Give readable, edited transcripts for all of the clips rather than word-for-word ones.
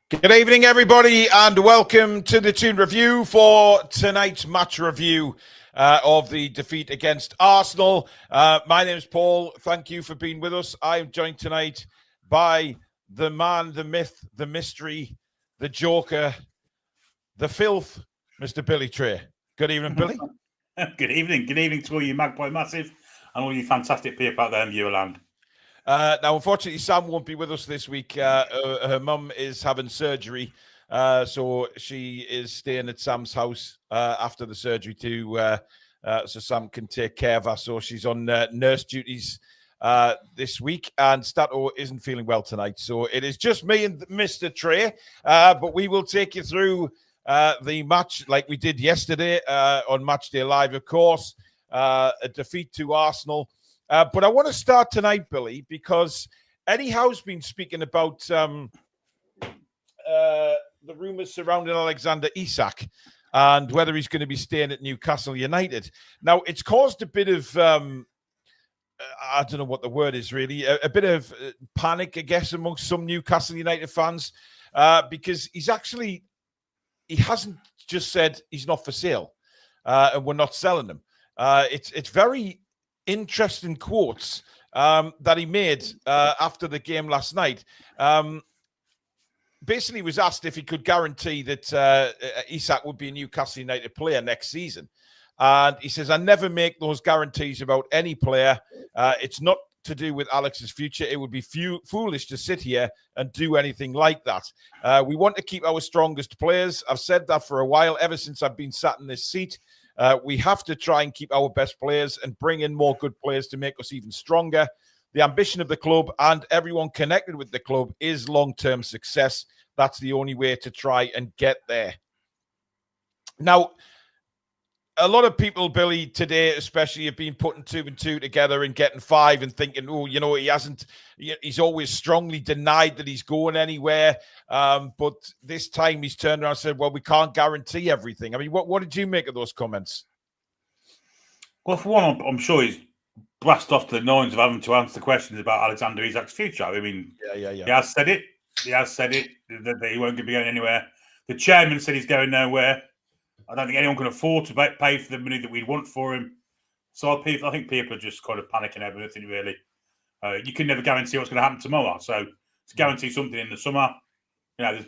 Good evening, everybody, and welcome to the Toon review for tonight's match review of the defeat against Arsenal. My name is Paul. Thank you for being with us. I am joined tonight by the man, the myth, the mystery, the joker, the filth, Mr. Billy Trey. Good evening, Billy. Good evening. Good evening to all you Magpie Massive and all you fantastic people out there in viewerland. Now, unfortunately, Sam won't be with us this week. Her mum is having surgery, so she is staying at Sam's house after the surgery too, so Sam can take care of her. So she's on nurse duties this week, and Stato isn't feeling well tonight. So it is just me and Mr. Trey, but we will take you through the match like we did yesterday on Matchday Live, of course. A defeat to Arsenal. But I want to start tonight, Billy, because Eddie Howe's been speaking about the rumours surrounding Alexander Isak and whether he's going to be staying at Newcastle United. Now, it's caused a bit of, I don't know what the word is really, a bit of panic, I guess, amongst some Newcastle United fans, because he hasn't just said he's not for sale and we're not selling him. It's very interesting quotes that he made after the game last night. Basically, was asked if he could guarantee that Isak would be a Newcastle United player next season. And he says, I never make those guarantees about any player. It's not to do with Alex's future. It would be foolish to sit here and do anything like that. We want to keep our strongest players. I've said that for a while, ever since I've been sat in this seat. We have to try and keep our best players and bring in more good players to make us even stronger. The ambition of the club and everyone connected with the club is long-term success. That's the only way to try and get there. Now, a lot of people, Billy, today especially, have been putting 2 and 2 together and getting 5 and thinking, oh, you know, he's always strongly denied that he's going anywhere. But this time he's turned around and said, well, we can't guarantee everything. I mean, what did you make of those comments? Well, for one, I'm sure he's blasted off to the nines of having to answer the questions about Alexander Isak's future. I mean, yeah. He has said it. He has said it, that he won't be going anywhere. The chairman said he's going nowhere. I don't think anyone can afford to pay for the money that we want for him. So I think people are just kind of panicking over everything, really. You can never guarantee what's going to happen tomorrow. So to guarantee something in the summer, you know,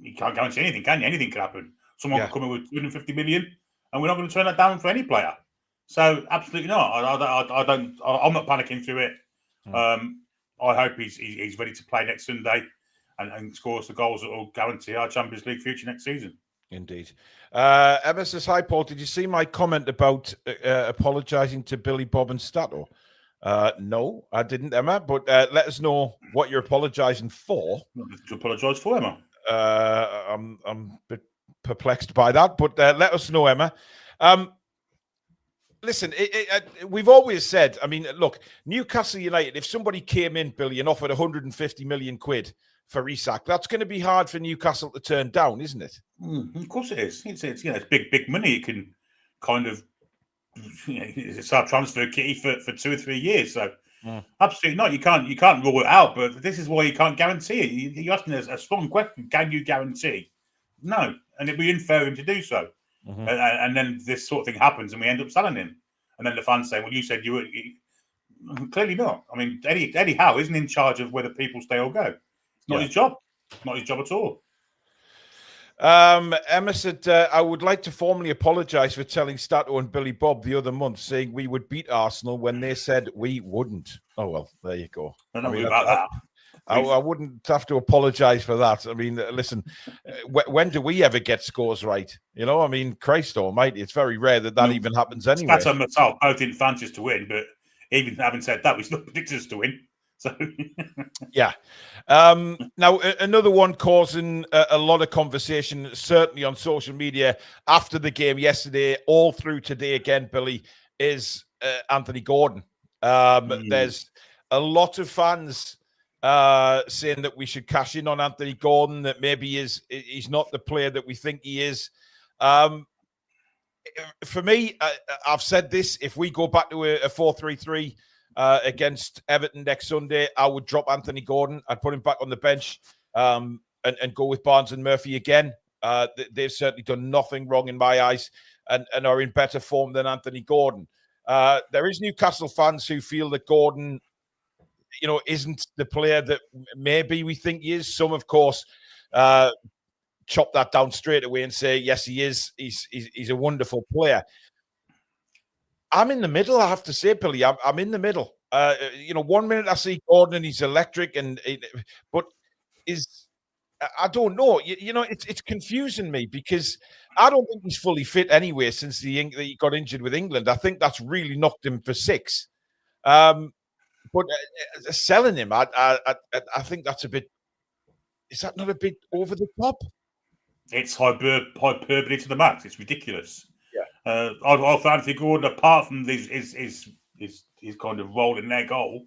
you can't guarantee anything, can you? Anything can happen. Someone could come in with 250 million, and we're not going to turn that down for any player. So absolutely not. I'm not panicking through it. I hope he's ready to play next Sunday and scores the goals that will guarantee our Champions League future next season. Indeed. Emma says, hi, Paul. Did you see my comment about apologising to Billy, Bob and Stato? No, I didn't, Emma, but let us know what you're apologising for. To apologise for, Emma? I'm a bit perplexed by that, but let us know, Emma. Listen, we've always said, I mean, look, Newcastle United, if somebody came in, Billy, and offered 150 million quid for Isak, that's going to be hard for Newcastle to turn down, isn't it? Of course it is. It's you know, it's big money. It can kind of, you know, it's our transfer kitty for 2 or 3 years. So absolutely not. You can't rule it out. But this is why you can't guarantee it. You're asking a strong question. Can you guarantee? No, and it'd be unfair of him to do so. And then this sort of thing happens, and we end up selling him. And then the fans say, "Well, you said you were." Clearly not. I mean, Eddie Howe isn't in charge of whether people stay or go. It's not his job. Not his job at all. Emma said, I would like to formally apologise for telling Stato and Billy Bob the other month saying we would beat Arsenal when they said we wouldn't. Oh, well, there you go. I don't know about that. I wouldn't have to apologise for that. I mean, listen, when do we ever get scores right? You know, I mean, Christ almighty, it's very rare that even happens anyway. Stato and myself both didn't fancy us to win, but even having said that, we still predicted us to win. So yeah. Now, another one causing a lot of conversation, certainly on social media after the game yesterday, all through today again, Billy, is Anthony Gordon. There's a lot of fans saying that we should cash in on Anthony Gordon, that maybe he's not the player that we think he is. For me, I've said this, if we go back to a 4-3-3 against Everton next Sunday, I would drop Anthony Gordon. I'd put him back on the bench. and go with Barnes and Murphy again. They've certainly done nothing wrong in my eyes and are in better form than Anthony Gordon. There is Newcastle fans who feel that Gordon, isn't the player that maybe we think he is. Some, of course, chop that down straight away and say, yes, he is. He's a wonderful player. I'm in the middle, I have to say, Billy. I'm in the middle. 1 minute I see Gordon and he's electric, but I don't know. It's confusing me because I don't think he's fully fit anyway since he got injured with England. I think that's really knocked him for six. But selling him, I think that's a bit. Is that not a bit over the top? It's hyperbole to the max. It's ridiculous. Yeah. I found Anthony Gordon, apart from his kind of role in their goal,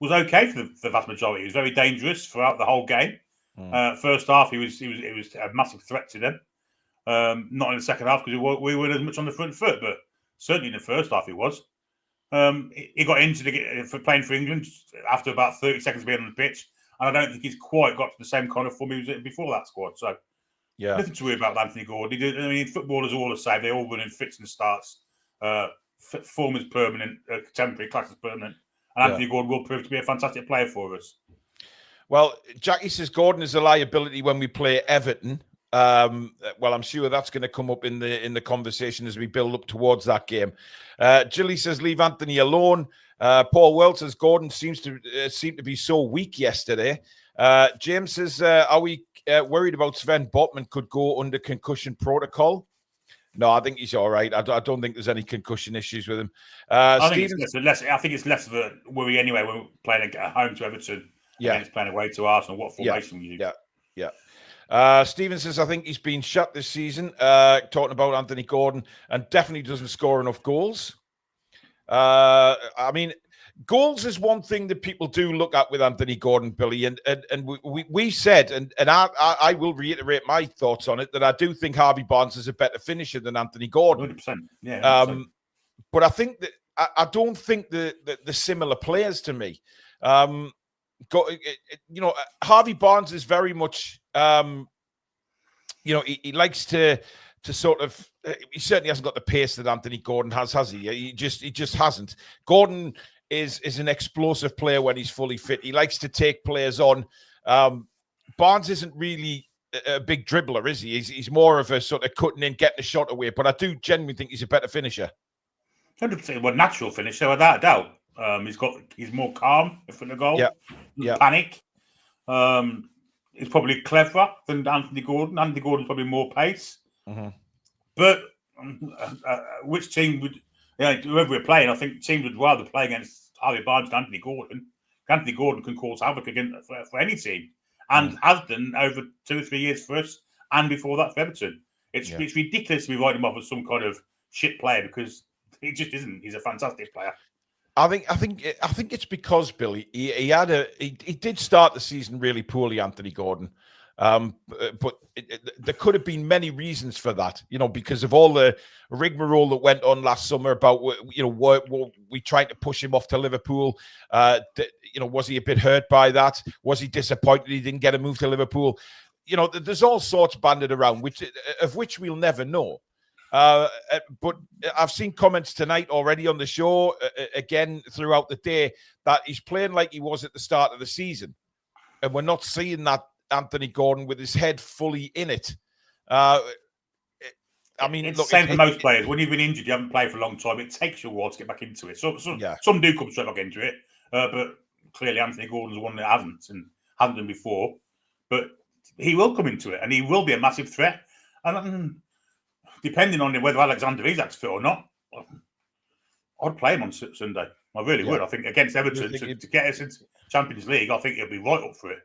was okay for the vast majority. He was very dangerous throughout the whole game. First half, he was a massive threat to them. Not in the second half because we weren't as much on the front foot, but certainly in the first half he was. He got injured for playing for England after about 30 seconds being on the pitch, and I don't think he's quite got to the same kind of form he was in before that squad. So, nothing to worry about Anthony Gordon. Footballers are all the same. They all run in fits and starts. Form is permanent, temporary, class is permanent. And Anthony Gordon will prove to be a fantastic player for us. Well, Jackie says Gordon is a liability when we play Everton. Well, I'm sure that's going to come up in the conversation as we build up towards that game. Gilly says leave Anthony alone. Paul Wells says Gordon seemed to be so weak yesterday. James says, are we worried about Sven Botman could go under concussion protocol? No, I think he's all right. I don't think there's any concussion issues with him. I think it's less of a worry anyway when we're playing at home to Everton. Against playing away to Arsenal. What formation you use? Yeah. Steven says, I think he's been shut this season, talking about Anthony Gordon, and definitely doesn't score enough goals. Goals is one thing that people do look at with Anthony Gordon, Billy, and we said, and I will reiterate my thoughts on it, that I do think Harvey Barnes is a better finisher than Anthony Gordon. 100%. Yeah. 100%. But I think that I don't think the similar players to me. Harvey Barnes is very much, he likes to sort of. He certainly hasn't got the pace that Anthony Gordon has he? He just hasn't. Gordon is an explosive player when he's fully fit. He likes to take players on. Barnes isn't really a big dribbler, is he? He's more of a sort of cutting in, getting a shot away. But I do genuinely think he's a better finisher. 100%. Well, natural finisher, without a doubt. He's more calm in front of goal. Yeah. Panic. He's probably cleverer than Anthony Gordon. Anthony Gordon's probably more pace. Mm-hmm. But which team would, whoever we're playing, I think teams would rather play against Harvey Barnes than Anthony Gordon. Anthony Gordon can cause havoc for any team, and has done over 2 or 3 years for us, and before that for Everton. It's ridiculous to be writing him off as some kind of shit player because he just isn't. He's a fantastic player. I think it's because, Billy, he did start the season really poorly, Anthony Gordon. But there could have been many reasons for that, because of all the rigmarole that went on last summer about, we tried to push him off to Liverpool. Was he a bit hurt by that? Was he disappointed he didn't get a move to Liverpool? There's all sorts banded around, which we'll never know. But I've seen comments tonight already on the show, again throughout the day, that he's playing like he was at the start of the season, and we're not seeing that Anthony Gordon with his head fully in it. It's the same for most players. When you've been injured, you haven't played for a long time, it takes you a while to get back into it. Some do come straight back into it, but clearly Anthony Gordon's the one that hasn't done before. But he will come into it, and he will be a massive threat. And depending on whether Alexander Isak's fit or not, I'd play him on Sunday. I really would. I think against Everton to get us into Champions League, I think he'll be right up for it.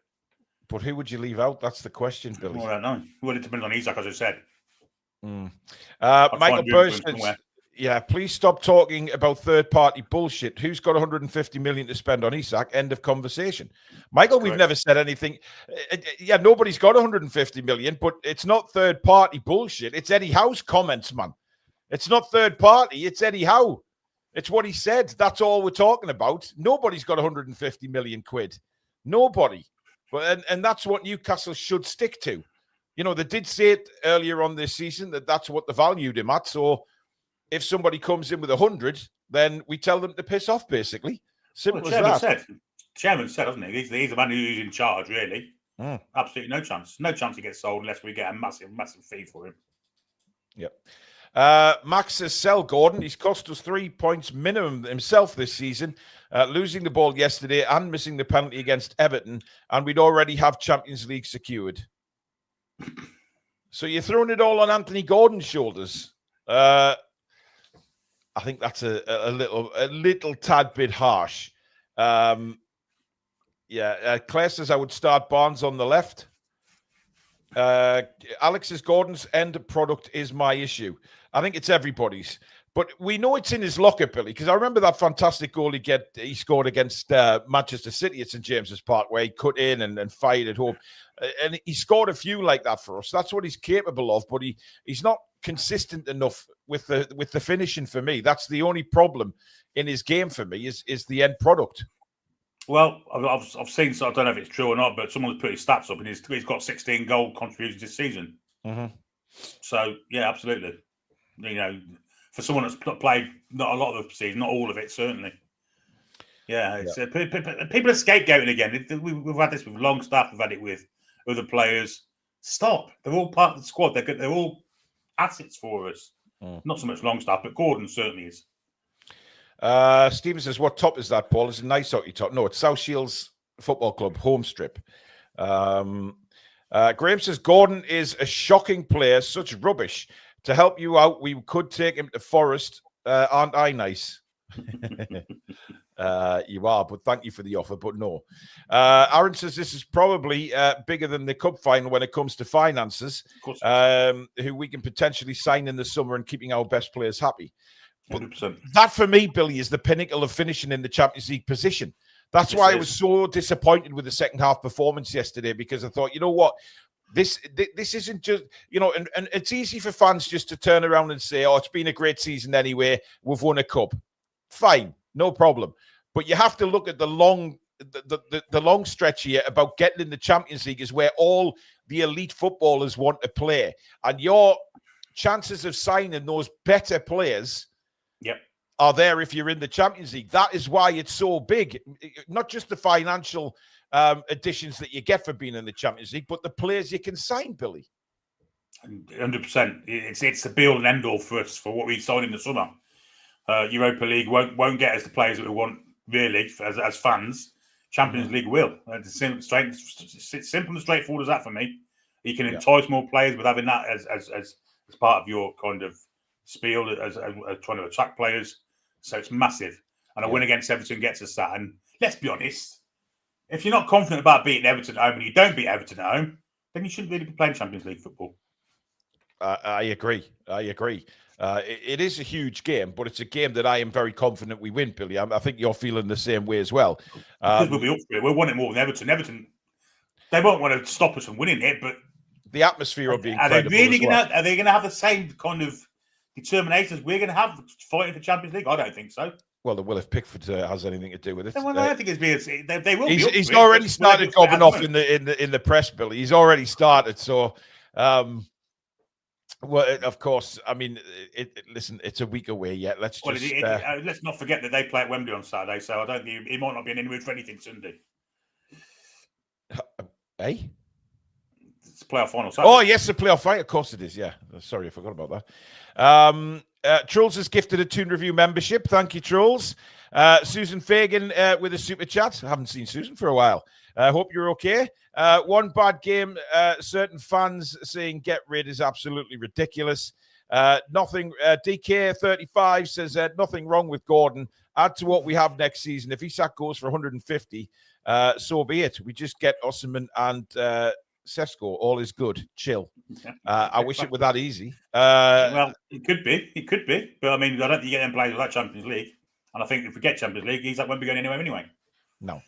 But who would you leave out? That's the question, Billy. I don't know. Well, it depends on Isak, as I said. Michael Burst says, please stop talking about third-party bullshit. Who's got 150 million to spend on Isak? End of conversation. Michael, we've never said anything. Nobody's got 150 million, but it's not third-party bullshit. It's Eddie Howe's comments, man. It's not third-party. It's Eddie Howe. It's what he said. That's all we're talking about. Nobody's got 150 million quid. Nobody. But and that's what Newcastle should stick to. You know, they did say it earlier on this season that that's what they valued him at. So if somebody comes in with 100, then we tell them to piss off, basically. Simple as that. Chairman said, hasn't he? He's the man who's in charge, really. Absolutely no chance. No chance he gets sold unless we get a massive, massive fee for him. Yep. Max says, sell Gordon. He's cost us 3 points minimum himself this season, losing the ball yesterday and missing the penalty against Everton, and we'd already have Champions League secured. So you're throwing it all on Anthony Gordon's shoulders. I think that's a little tad bit harsh. Claire says I would start Barnes on the left. Alex's Gordon's end product is my issue. I think it's everybody's, but we know it's in his locker, Billy, because I remember that fantastic goal he scored against Manchester City at St James's Park, where he cut in and fired at home, and he scored a few like that for us. That's what he's capable of, but he's not consistent enough with the finishing for me. That's the only problem in his game for me is the end product. Well, I've seen, so I don't know if it's true or not, but someone's put his stats up, and he's got 16 goal contributions this season. Mm-hmm. So yeah, absolutely. You know, for someone that's not played not a lot of the season, not all of it, certainly. Yeah, it's, people are scapegoating again. We've had this with Longstaff, we've had it with other players. Stop. They're all part of the squad. They're all assets for us. Not so much Longstaff, but Gordon certainly is. Stephen says, what top is that, Paul? It's a nice hockey top. No, it's South Shields Football Club home strip. Graham says, Gordon is a shocking player, such rubbish. To help you out, we could take him to Forest. Aren't I nice? You are, but thank you for the offer, but no. Aaron says this is probably bigger than the cup final when it comes to finances, who we can potentially sign in the summer and keeping our best players happy. 100%. That, for me, Billy, is the pinnacle of finishing in the Champions League position. That's why I was so disappointed with the second half performance yesterday, because I thought, you know what? This isn't just, you know, and it's easy for fans just to turn around and say, oh, it's been a great season anyway. We've won a cup. Fine, no problem. But you have to look at the long stretch here about getting in the Champions League, is where all the elite footballers want to play. And your chances of signing those better players are there if you're in the Champions League. That is why it's so big. Not just the financial additions that you get for being in the Champions League, but the players you can sign, Billy. 100%. It's the be all and end all for us for what we signed in the summer. Europa League won't get us the players that we want, really, as fans. Champions League will. It's simple and straightforward as that for me. You can entice more players with having that as part of your kind of spiel as trying to attract players. So it's massive. And a win against Everton gets us that. And let's be honest, if you're not confident about beating Everton at home and you don't beat Everton at home, then you shouldn't really be playing Champions League football. I agree. It is a huge game, but it's a game that I am very confident we win, Billy. I think you're feeling the same way as well. Because we'll be up for it. We'll want it more than Everton. Everton, they won't want to stop us from winning it, but the atmosphere will be incredible. Are they going to have the same kind of determination as we're going to have fighting for Champions League? I don't think so. Well, the will if Pickford has anything to do with it. Well, I think they will. He's already started gobbing off in the press, Billy. He's already started. So, well, of course. I mean, listen, it's a week away yet. Let's not forget that they play at Wembley on Saturday. So I don't think he might not be in any mood for anything Sunday. Hey. It's a playoff final. Saturday. Oh, yes, the playoff final. Of course it is. Yeah. Sorry, I forgot about that. Trolls has gifted a Toon Review membership. Thank you, Trolls. Susan Fagan with a super chat. I haven't seen Susan for a while. Hope you're okay. One bad game. Certain fans saying get rid is absolutely ridiculous. Nothing. DK35 says nothing wrong with Gordon. Add to what we have next season. If Isak goes for 150, so be it. We just get Osimhen and Sesko. All is good. Chill. I wish it were that easy. Well, it could be. But I mean, I don't think you get them players without Champions League. And I think if we get Champions League, Isak won't be going anywhere anyway. No.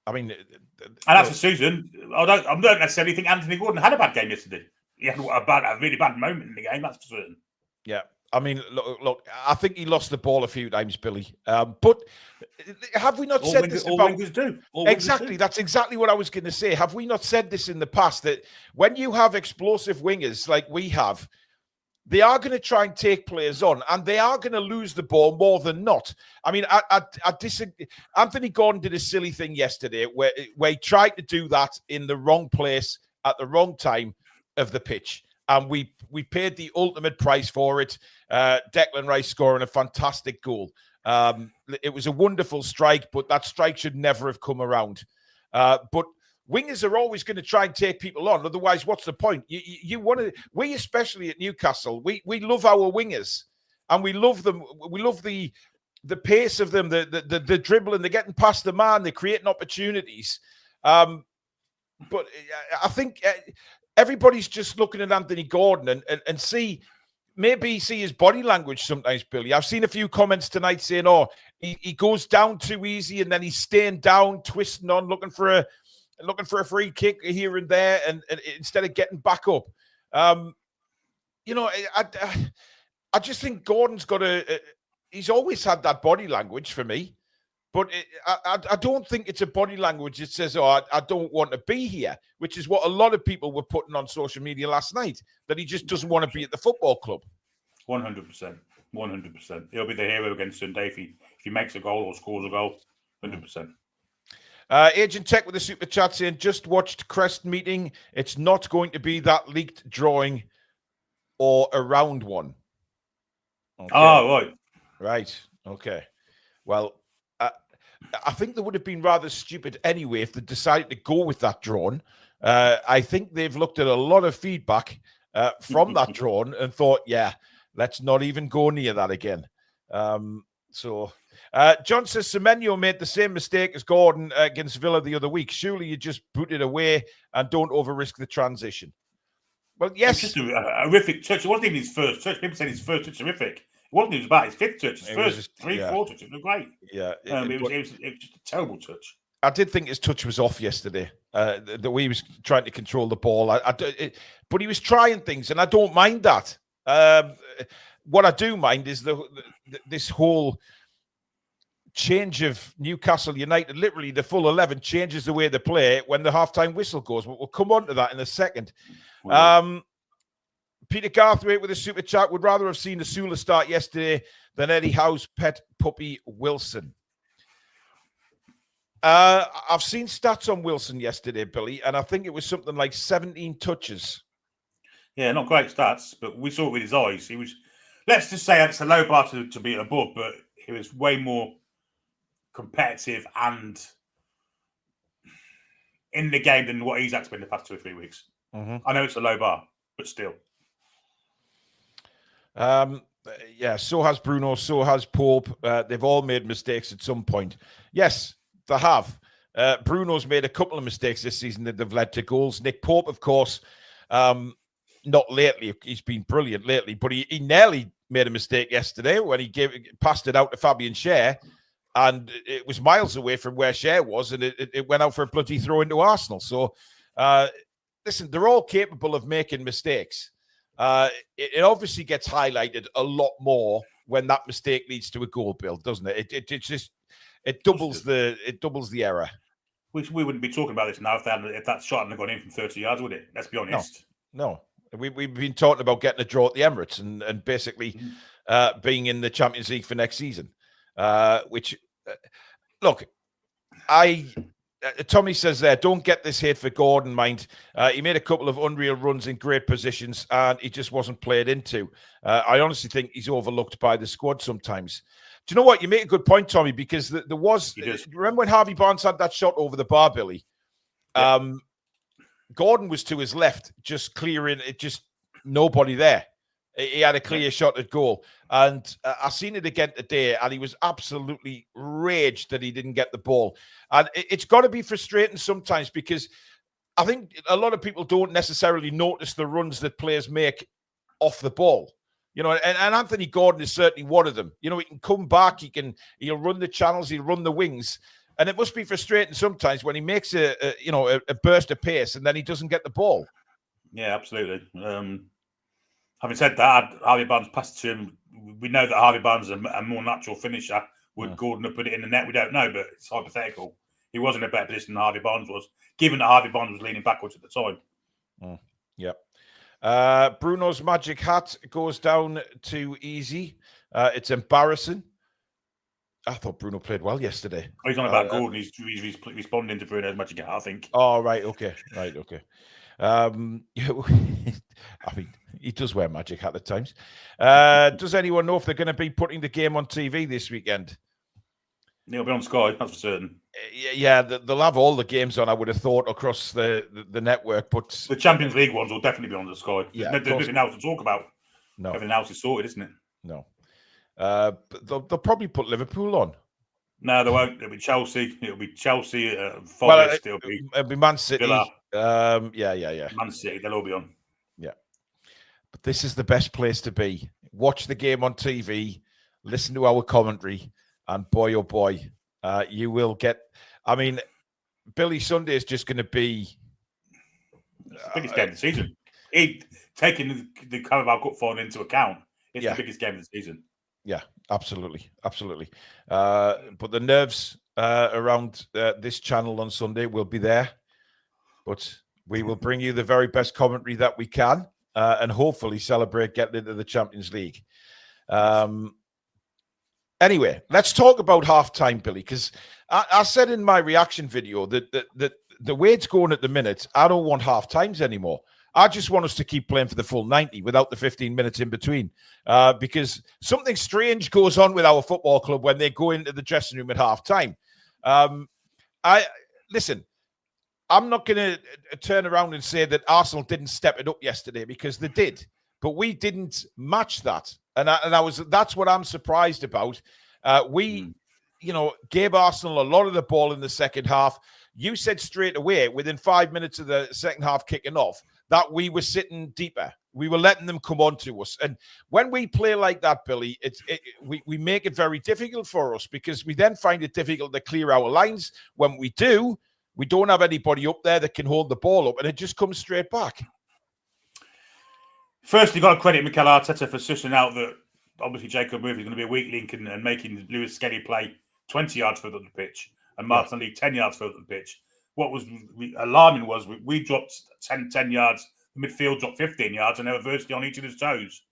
I mean, and as for Susan, I don't necessarily think Anthony Gordon had a bad game yesterday. He had a really bad moment in the game, that's for certain. Yeah. I mean, look, I think he lost the ball a few times, Billy. But have we not said this about... wingers do. Exactly. That's exactly what I was going to say. Have we not said this in the past, that when you have explosive wingers like we have, they are going to try and take players on, and they are going to lose the ball more than not. I mean, I disagree. Anthony Gordon did a silly thing yesterday where he tried to do that in the wrong place at the wrong time of the pitch. And we paid the ultimate price for it. Declan Rice scoring a fantastic goal. It was a wonderful strike, but that strike should never have come around. But wingers are always going to try and take people on. Otherwise, what's the point? You want to. We, especially at Newcastle, we love our wingers, and we love them. We love the pace of them, the dribbling. They're getting past the man. They're creating opportunities. But I think everybody's just looking at Anthony Gordon and maybe see his body language sometimes, Billy. I've seen a few comments tonight saying, "Oh, he goes down too easy, and then he's staying down, twisting on, looking for a free kick here and there, and instead of getting back up." You know, I just think Gordon's got he's always had that body language for me, but I don't think it's a body language that says, "Oh, I don't want to be here," which is what a lot of people were putting on social media last night, that he just doesn't want to be at the football club. 100%. 100%. He'll be the hero against Sunday if he makes a goal or scores a goal. 100%. Agent Tech with a super chat saying, just watched Crest meeting. It's not going to be that leaked drawing or a round one. Okay. Oh, right. Right. Okay. Well, I think they would have been rather stupid anyway if they decided to go with that drawn. I think they've looked at a lot of feedback from that drawn and thought, yeah, let's not even go near that again. John says Semenyo made the same mistake as Gordon against Villa the other week. Surely you just boot it away and don't over-risk the transition. Well, yes. It's just a horrific touch. It wasn't even his first touch. People said his first touch was horrific. It wasn't even about his fifth touch. His first 3-4 touches were great. Yeah. It was just a terrible touch. I did think his touch was off yesterday. The way he was trying to control the ball. But he was trying things, and I don't mind that. What I do mind is this whole change of Newcastle United. Literally, the full 11 changes the way they play when the halftime whistle goes. We'll come on to that in a second. Peter Garthwaite with a super chat would rather have seen the Sula start yesterday than Eddie Howe's pet puppy Wilson. I've seen stats on Wilson yesterday, Billy, and I think it was something like 17 touches. Yeah, not great stats, but we saw it with his eyes. He was, let's just say it's a low bar to be above, but he was way more competitive and in the game than what Isak's been the past 2 or 3 weeks. Mm-hmm. I know it's a low bar, but still. Yeah, so has Bruno, so has Pope. They've all made mistakes at some point. Yes, they have. Bruno's made a couple of mistakes this season that have led to goals. Nick Pope, of course, not lately. He's been brilliant lately, but he nearly made a mistake yesterday when he passed it out to Fabian Schär, and it was miles away from where Schär was, and it went out for a bloody throw into Arsenal. So, listen, they're all capable of making mistakes. It obviously gets highlighted a lot more when that mistake leads to a goal, Bill, doesn't it? It doubles the error. We wouldn't be talking about this now if that shot hadn't gone in from 30 yards, would it? Let's be honest. No. We've been talking about getting a draw at the Emirates and basically being in the Champions League for next season. Look, Tommy says there, don't get this hate for Gordon, mind. He made a couple of unreal runs in great positions and he just wasn't played into. I honestly think he's overlooked by the squad sometimes. Do you know what? You make a good point, Tommy, because there was... Remember when Harvey Barnes had that shot over the bar, Billy? Yeah. Gordon was to his left, just clearing it, just nobody there. He had a clear shot at goal. And I seen it again today, and he was absolutely raged that he didn't get the ball. And it's got to be frustrating sometimes because I think a lot of people don't necessarily notice the runs that players make off the ball. You know, and Anthony Gordon is certainly one of them. You know, he can come back, he'll run the channels, he'll run the wings. And it must be frustrating sometimes when he makes a burst of pace and then he doesn't get the ball. Yeah, absolutely. Having said that, Harvey Barnes passed to him we know that Harvey Barnes is a more natural finisher. Would Gordon have put it in the net? We don't know, but it's hypothetical. He was in a better position than Harvey Barnes was, given that Harvey Barnes was leaning backwards at the time. Yep. Bruno's magic hat goes down too easy. It's embarrassing. I thought Bruno played well yesterday. He's on about Gordon. He's responding to Bruno's magic hat, I think. Oh, right. Okay. I mean, he does wear a magic hat at times. Does anyone know if they're going to be putting the game on TV this weekend? It'll be on Sky, that's for certain. Yeah, they'll have all the games on, I would have thought, across the network. But the Champions League ones will definitely be on the Sky. There's nothing else to talk about. No. Everything else is sorted, isn't it? No. But they'll probably put Liverpool on. No, they won't. It'll be Chelsea. Forest. It'll be Man City. Villa. Yeah. Man City, they'll all be on. Yeah. But this is the best place to be. Watch the game on TV, listen to our commentary, and boy, oh boy, you will get... I mean, Billy Sunday is just going to be... It's the biggest game of the season. Taking the Carabao Cup final into account, it's the biggest game of the season. Yeah, absolutely. But the nerves around this channel on Sunday will be there. But we will bring you the very best commentary that we can and hopefully celebrate getting into the Champions League. Anyway, let's talk about half-time, Billy, because I said in my reaction video that the way it's going at the minute, I don't want half-times anymore. I just want us to keep playing for the full 90 without the 15 minutes in between, because something strange goes on with our football club when they go into the dressing room at half-time. Listen, I'm not going to turn around and say that Arsenal didn't step it up yesterday, because they did, but we didn't match that. That's what I'm surprised about. We gave Arsenal a lot of the ball in the second half. You said straight away, within 5 minutes of the second half kicking off, that we were sitting deeper. We were letting them come on to us. And when we play like that, Billy, we make it very difficult for us, because we then find it difficult to clear our lines. When we do, we don't have anybody up there that can hold the ball up, and it just comes straight back. First, you've got to credit Mikel Arteta for sussing out that obviously Jacob Murphy is going to be a weak link and making Lewis Skelly play 20 yards further up the pitch and Martinelli 10 yards further up the pitch. What was alarming was we dropped 10 yards, the midfield dropped 15 yards, and they were virtually on each other's toes.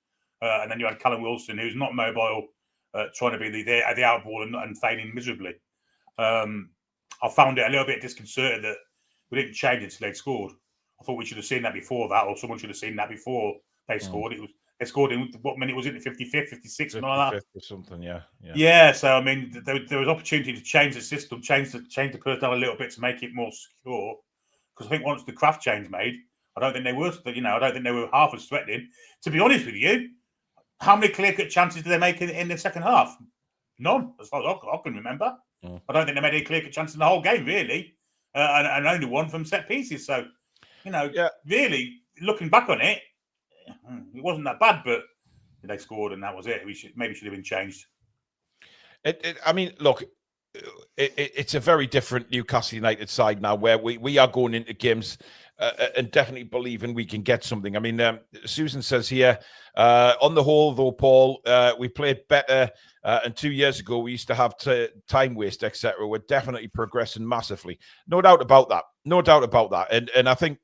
And then you had Callum Wilson, who's not mobile, trying to be the outball and failing miserably. I found it a little bit disconcerting that we didn't change it until they'd scored. I thought we should have seen that before that, or someone should have seen that before they scored. They scored in what minute was it? The 55th, 56th, something like that. Or something, yeah. Yeah. So I mean, there was opportunity to change the system, change the personnel a little bit to make it more secure. Because I think once the Kraft change made, I don't think they were. I don't think they were half as threatening. To be honest with you, how many clear-cut chances did they make in the second half? None, as far as I can remember. I don't think they made any clear-cut chances in the whole game, really, and only one from set pieces. So, really looking back on it, it wasn't that bad, but they scored and that was it. Maybe should have been changed. I mean, look, it's a very different Newcastle United side now, where we are going into games and definitely believing we can get something. I mean, Susan says here, on the whole, though, Paul, we played better. And 2 years ago, we used to have time waste, etc. We're definitely progressing massively. No doubt about that. And I think,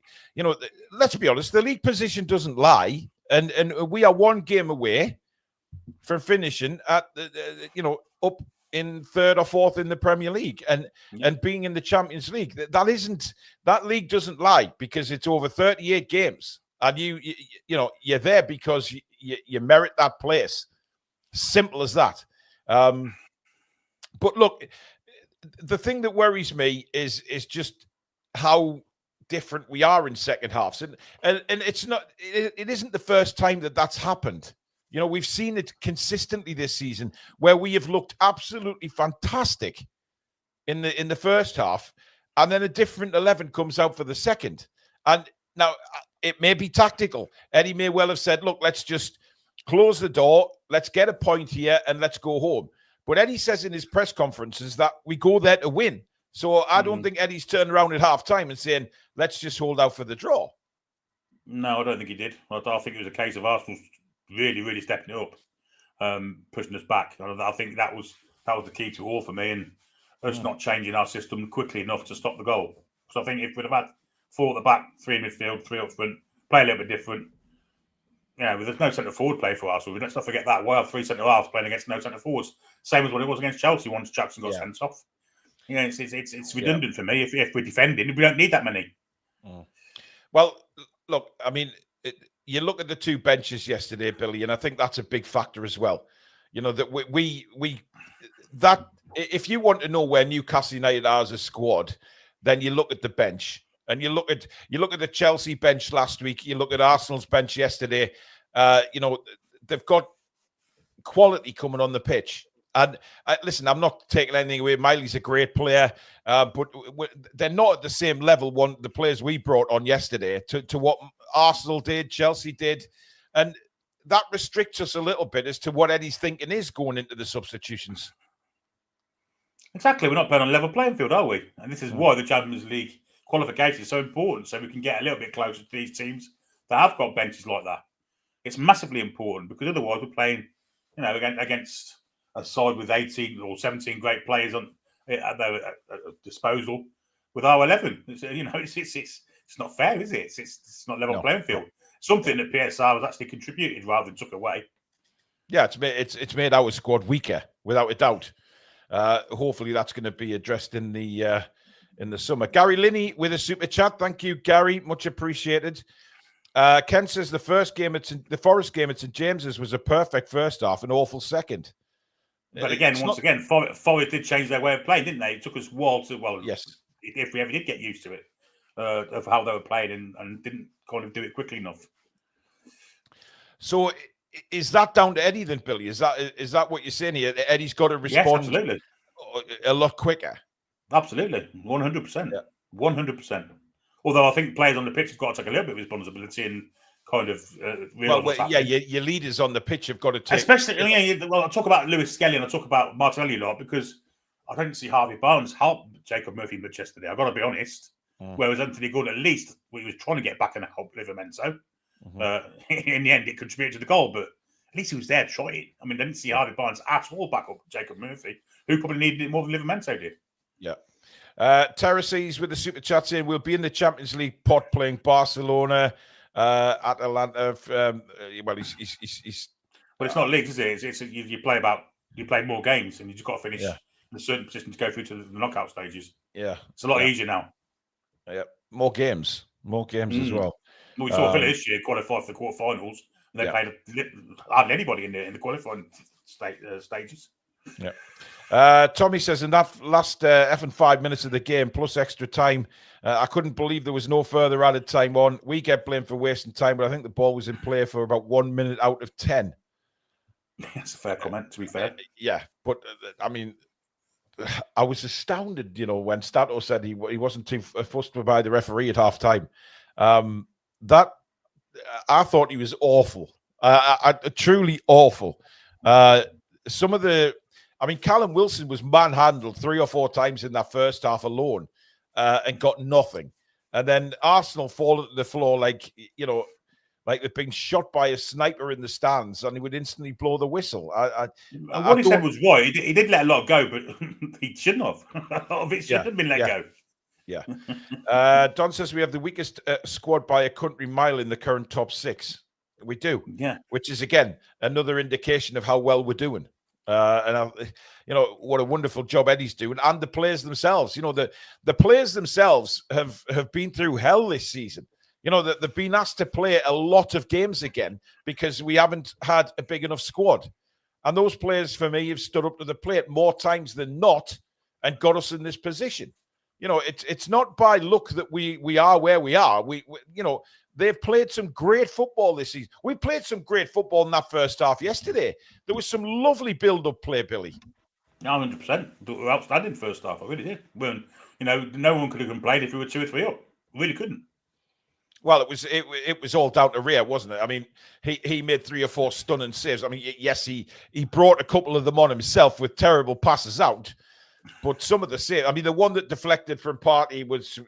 let's be honest, the league position doesn't lie. And we are one game away from finishing at, up in third or fourth in the Premier League and being in the Champions League. That league doesn't lie, because it's over 38 games. And you're there because you merit that place. Simple as that. But look, the thing that worries me is just how different we are in second halves, and it isn't the first time that's happened. We've seen it consistently this season, where we have looked absolutely fantastic in the first half, and then a different 11 comes out for the second. And now it may be tactical. Eddie may well have said, "Look, let's just close the door. Let's get a point here and let's go home." But Eddie says in his press conferences that we go there to win. So I don't think Eddie's turned around at half-time and saying, let's just hold out for the draw. No, I don't think he did. I think it was a case of Arsenal really, really stepping it up. pushing us back. I think that was the key to all for me, and us not changing our system quickly enough to stop the goal. So I think if we'd have had 4 at the back, 3 in midfield, 3 up front, play a little bit different. There's no centre forward play for Arsenal. Let's not forget that. Why have 3 centre halves playing against no centre forwards? Same as what it was against Chelsea once Jackson got sent off. It's redundant for me. If we're defending, we don't need that many. Well, look, I mean, you look at the 2 benches yesterday, Billy, and I think that's a big factor as well. That we if you want to know where Newcastle United are as a squad, then you look at the bench. And you look at the Chelsea bench last week. You look at Arsenal's bench yesterday. They've got quality coming on the pitch. And listen, I'm not taking anything away. Miley's a great player, but they're not at the same level. The players we brought on yesterday to what Arsenal did, Chelsea did, and that restricts us a little bit as to what Eddie's thinking is going into the substitutions. Exactly, we're not playing on a level playing field, are we? And this is why the Champions League qualification is so important, so we can get a little bit closer to these teams that have got benches like that. It's massively important because otherwise we're playing, against a side with 18 or 17 great players at their disposal with our 11. It's not fair, is it? It's not level playing field. Something that PSR has actually contributed rather than took away. Yeah, it's made our squad weaker without a doubt. Hopefully that's going to be addressed in the summer. Gary Linney with a super chat. Thank you, Gary. Much appreciated. Ken says the Forest game at St James's was a perfect first half, an awful second. But again, Forest did change their way of playing, didn't they? It took us a while yes, if we ever did get used to it, of how they were playing and didn't kind of do it quickly enough. So is that down to Eddie then, Billy? Is that what you're saying here? Eddie's got to respond a lot quicker. Absolutely, 100%, 100%. Although I think players on the pitch have got to take a little bit of responsibility and kind of your leaders on the pitch have got to take. Especially, I talk about Lewis Skelly and I talk about Martinelli a lot because I don't see Harvey Barnes help Jacob Murphy much yesterday. I've got to be honest. Whereas Anthony Good, at least, he was trying to get back and help Livramento. In the end, it contributed to the goal, but at least he was there trying. I mean, I didn't see Harvey Barnes at all back up Jacob Murphy, who probably needed it more than Livramento did. Yeah. Terraces with the super chat saying we'll be in the Champions League pot playing Barcelona, Atalanta. Well, he's But it's not leagues, is it? It's you play more games, and you just got to finish in a certain position to go through to the knockout stages. Yeah, it's a lot easier now. Yeah, more games as well. We saw Villa this year qualified for the quarterfinals, and they played hardly anybody in the qualifying stages. Yeah. Tommy says in that last effing 5 minutes of the game plus extra time, I couldn't believe there was no further added time on. We get blamed for wasting time, but I think the ball was in play for about 1 minute out of 10. That's a fair comment, to be fair. Yeah, but I mean, I was astounded, when Stato said he wasn't too fussed by the referee at half time. That I thought he was awful, truly awful. Callum Wilson was manhandled 3 or 4 times in that first half alone, and got nothing. And then Arsenal fall to the floor like they've been shot by a sniper in the stands, and he would instantly blow the whistle. What he said was right. He did let a lot go, but he shouldn't have. A lot of it should have been let go. Yeah. Don says we have the weakest squad by a country mile in the current top 6. We do. Yeah. Which is, again, another indication of how well we're doing. What a wonderful job Eddie's doing, and the players themselves. The players themselves have been through hell this season. That they've been asked to play a lot of games again because we haven't had a big enough squad. And those players, for me, have stood up to the plate more times than not and got us in this position. It's not by luck that we are where we are. They've played some great football this season. We played some great football in that first half yesterday. There was some lovely build-up play, Billy. 100%. Outstanding first half. I really did. No one could have complained if we were 2 or 3 up. Really couldn't. Well, it was all down to Ria, wasn't it? I mean, he made 3 or 4 stunning saves. I mean, yes, he brought a couple of them on himself with terrible passes out, but some of the saves. I mean, the one that deflected from Partey was,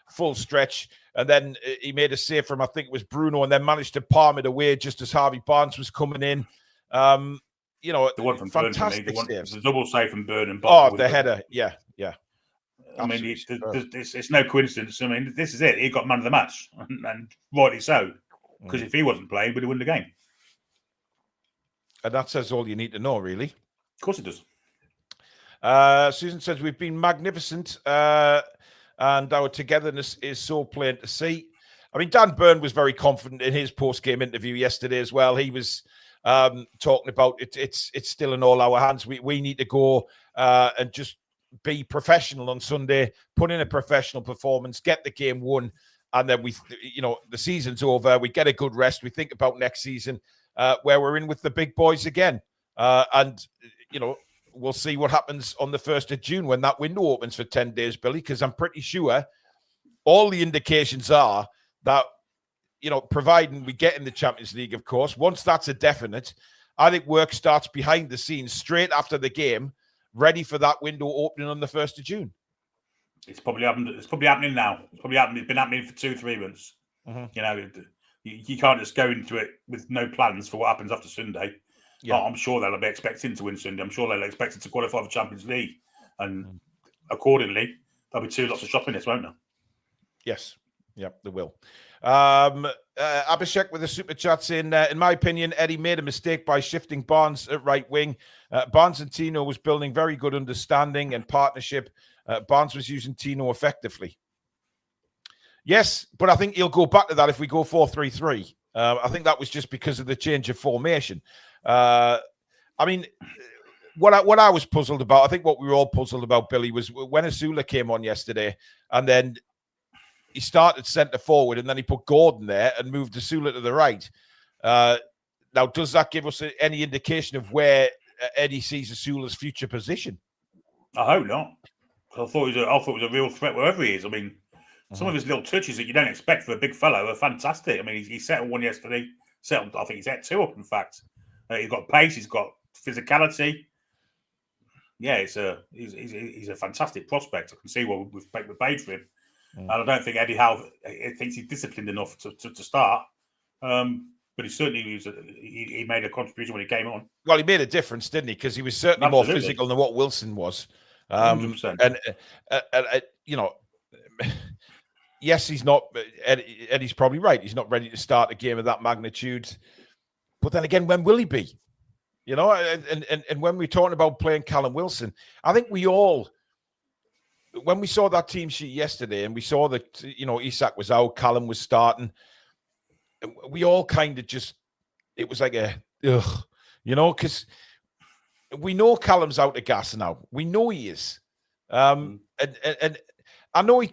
full stretch, and then he made a save from, I think it was Bruno, and then managed to palm it away just as Harvey Barnes was coming in. You know, the one from Burn for me, fantastic saves. the double save from Burn and the header, yeah. I mean, it's no coincidence. I mean, this is it. He got man of the match, and rightly so. Because if he wasn't playing, we'd have won the game. And that says all you need to know, really. Of course it does. Susan says, we've been magnificent, and our togetherness is so plain to see. I mean, Dan Burn was very confident in his post-game interview yesterday as well. He was talking about it's still in all our hands. We need to go and just be professional on Sunday, put in a professional performance, get the game won, and then the season's over. We get a good rest. We think about next season where we're in with the big boys again. And we'll see what happens on the 1st of June when that window opens for 10 days, Billy, because I'm pretty sure all the indications are that, providing we get in the Champions League, of course, once that's a definite, I think work starts behind the scenes straight after the game, ready for that window opening on the 1st of June. It's probably happened. It's probably happening now. It's been happening for 2-3 months. Mm-hmm. You can't just go into it with no plans for what happens after Sunday. Yeah. I'm sure they'll be expecting to win Sunday. I'm sure they'll expect to qualify for the Champions League. And accordingly, there'll be 2 lots of shopping this, won't there? Yes. Yep, they will. Abhishek with the super chat saying, in my opinion, Eddie made a mistake by shifting Barnes at right wing. Barnes and Tino was building very good understanding and partnership. Barnes was using Tino effectively. Yes, but I think he'll go back to that if we go 4-3-3. I think that was just because of the change of formation. I mean, what I was puzzled about, I think what we were all puzzled about, Billy, was when Azula came on yesterday and then he started centre forward and then he put Gordon there and moved Azula to the right. Now, does that give us any indication of where Eddie sees Azula's future position? I hope not. I thought it was a real threat wherever he is. I mean, some of his little touches that you don't expect for a big fellow are fantastic. I mean, he settled one yesterday. I think he set 2 up, in fact. He's got pace. He's got physicality. Yeah, he's a fantastic prospect. I can see what we've paid for him. And I don't think Eddie Howe thinks he's disciplined enough to start. But he certainly he made a contribution when he came on. Well, he made a difference, didn't he? Because he was certainly more physical than what Wilson was. 100%. Yes, he's not. Eddie's probably right. He's not ready to start a game of that magnitude. But then again, when will he be? And when we're talking about playing Callum Wilson, I think we all, when we saw that team sheet yesterday and we saw that, Isak was out, Callum was starting, we all kind of just, it was like because we know Callum's out of gas now. We know he is. And I know he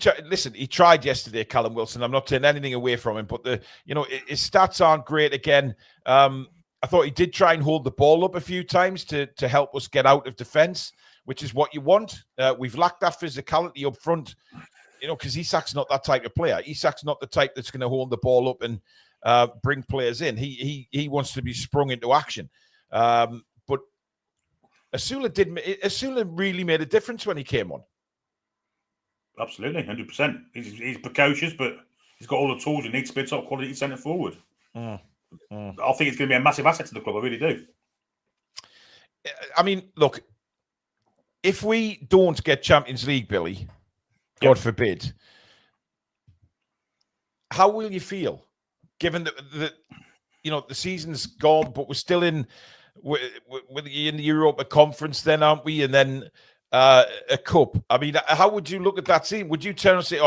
tried yesterday, Callum Wilson. I'm not taking anything away from him, but his stats aren't great again. I thought he did try and hold the ball up a few times to help us get out of defence, which is what you want. We've lacked that physicality up front, because Isak's not that type of player. Isak's not the type that's going to hold the ball up and bring players in. He wants to be sprung into action. But Azula really made a difference when he came on. Absolutely, 100%. He's precocious, but he's got all the tools you need to be a top quality centre forward. I think it's going to be a massive asset to the club. I really do. I mean, look, if we don't get Champions League, Billy, God forbid, how will you feel? Given that the season's gone, but we're still in the Europa Conference, then, aren't we? And then a cup. I mean, how would you look at that scene? Would you turn and say,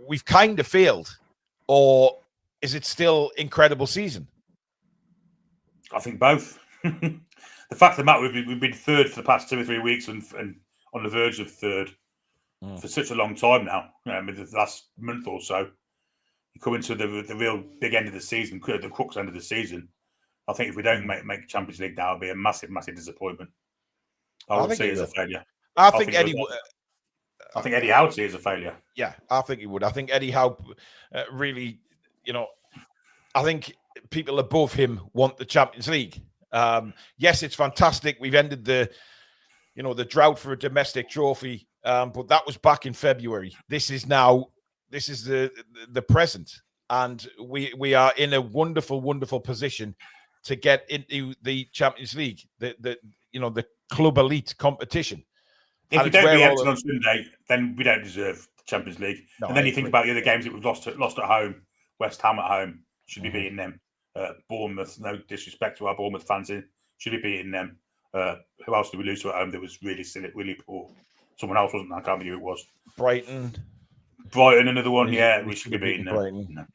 we've kind of failed, or is it still incredible season? I think both. The fact of the matter, we've been third for the past 2 or 3 weeks and on the verge of third for such a long time now. The last month or so, you come into the real big end of the season, the crux end of the season. I think if we don't make Champions League now, it'll be a massive, massive disappointment. I would see it as a failure. I think Eddie Howe would see it as a failure. Yeah, I think he would. I think Eddie Howe really, I think people above him want the Champions League. Yes, it's fantastic. We've ended the drought for a domestic trophy, but that was back in February. This is the present, and we are in a wonderful, wonderful position to get into the Champions League, the club elite competition. If we don't beat Everton on Sunday, then we don't deserve the Champions League. No, and then you think about the other games that we've lost at home. West Ham at home, should be beating them. Bournemouth, no disrespect to our Bournemouth fans, should be beating them. Who else did we lose to at home that was really silly, really poor? Someone else, wasn't there? I can't remember who it was. Brighton, another one. We should be beating them. Brighton.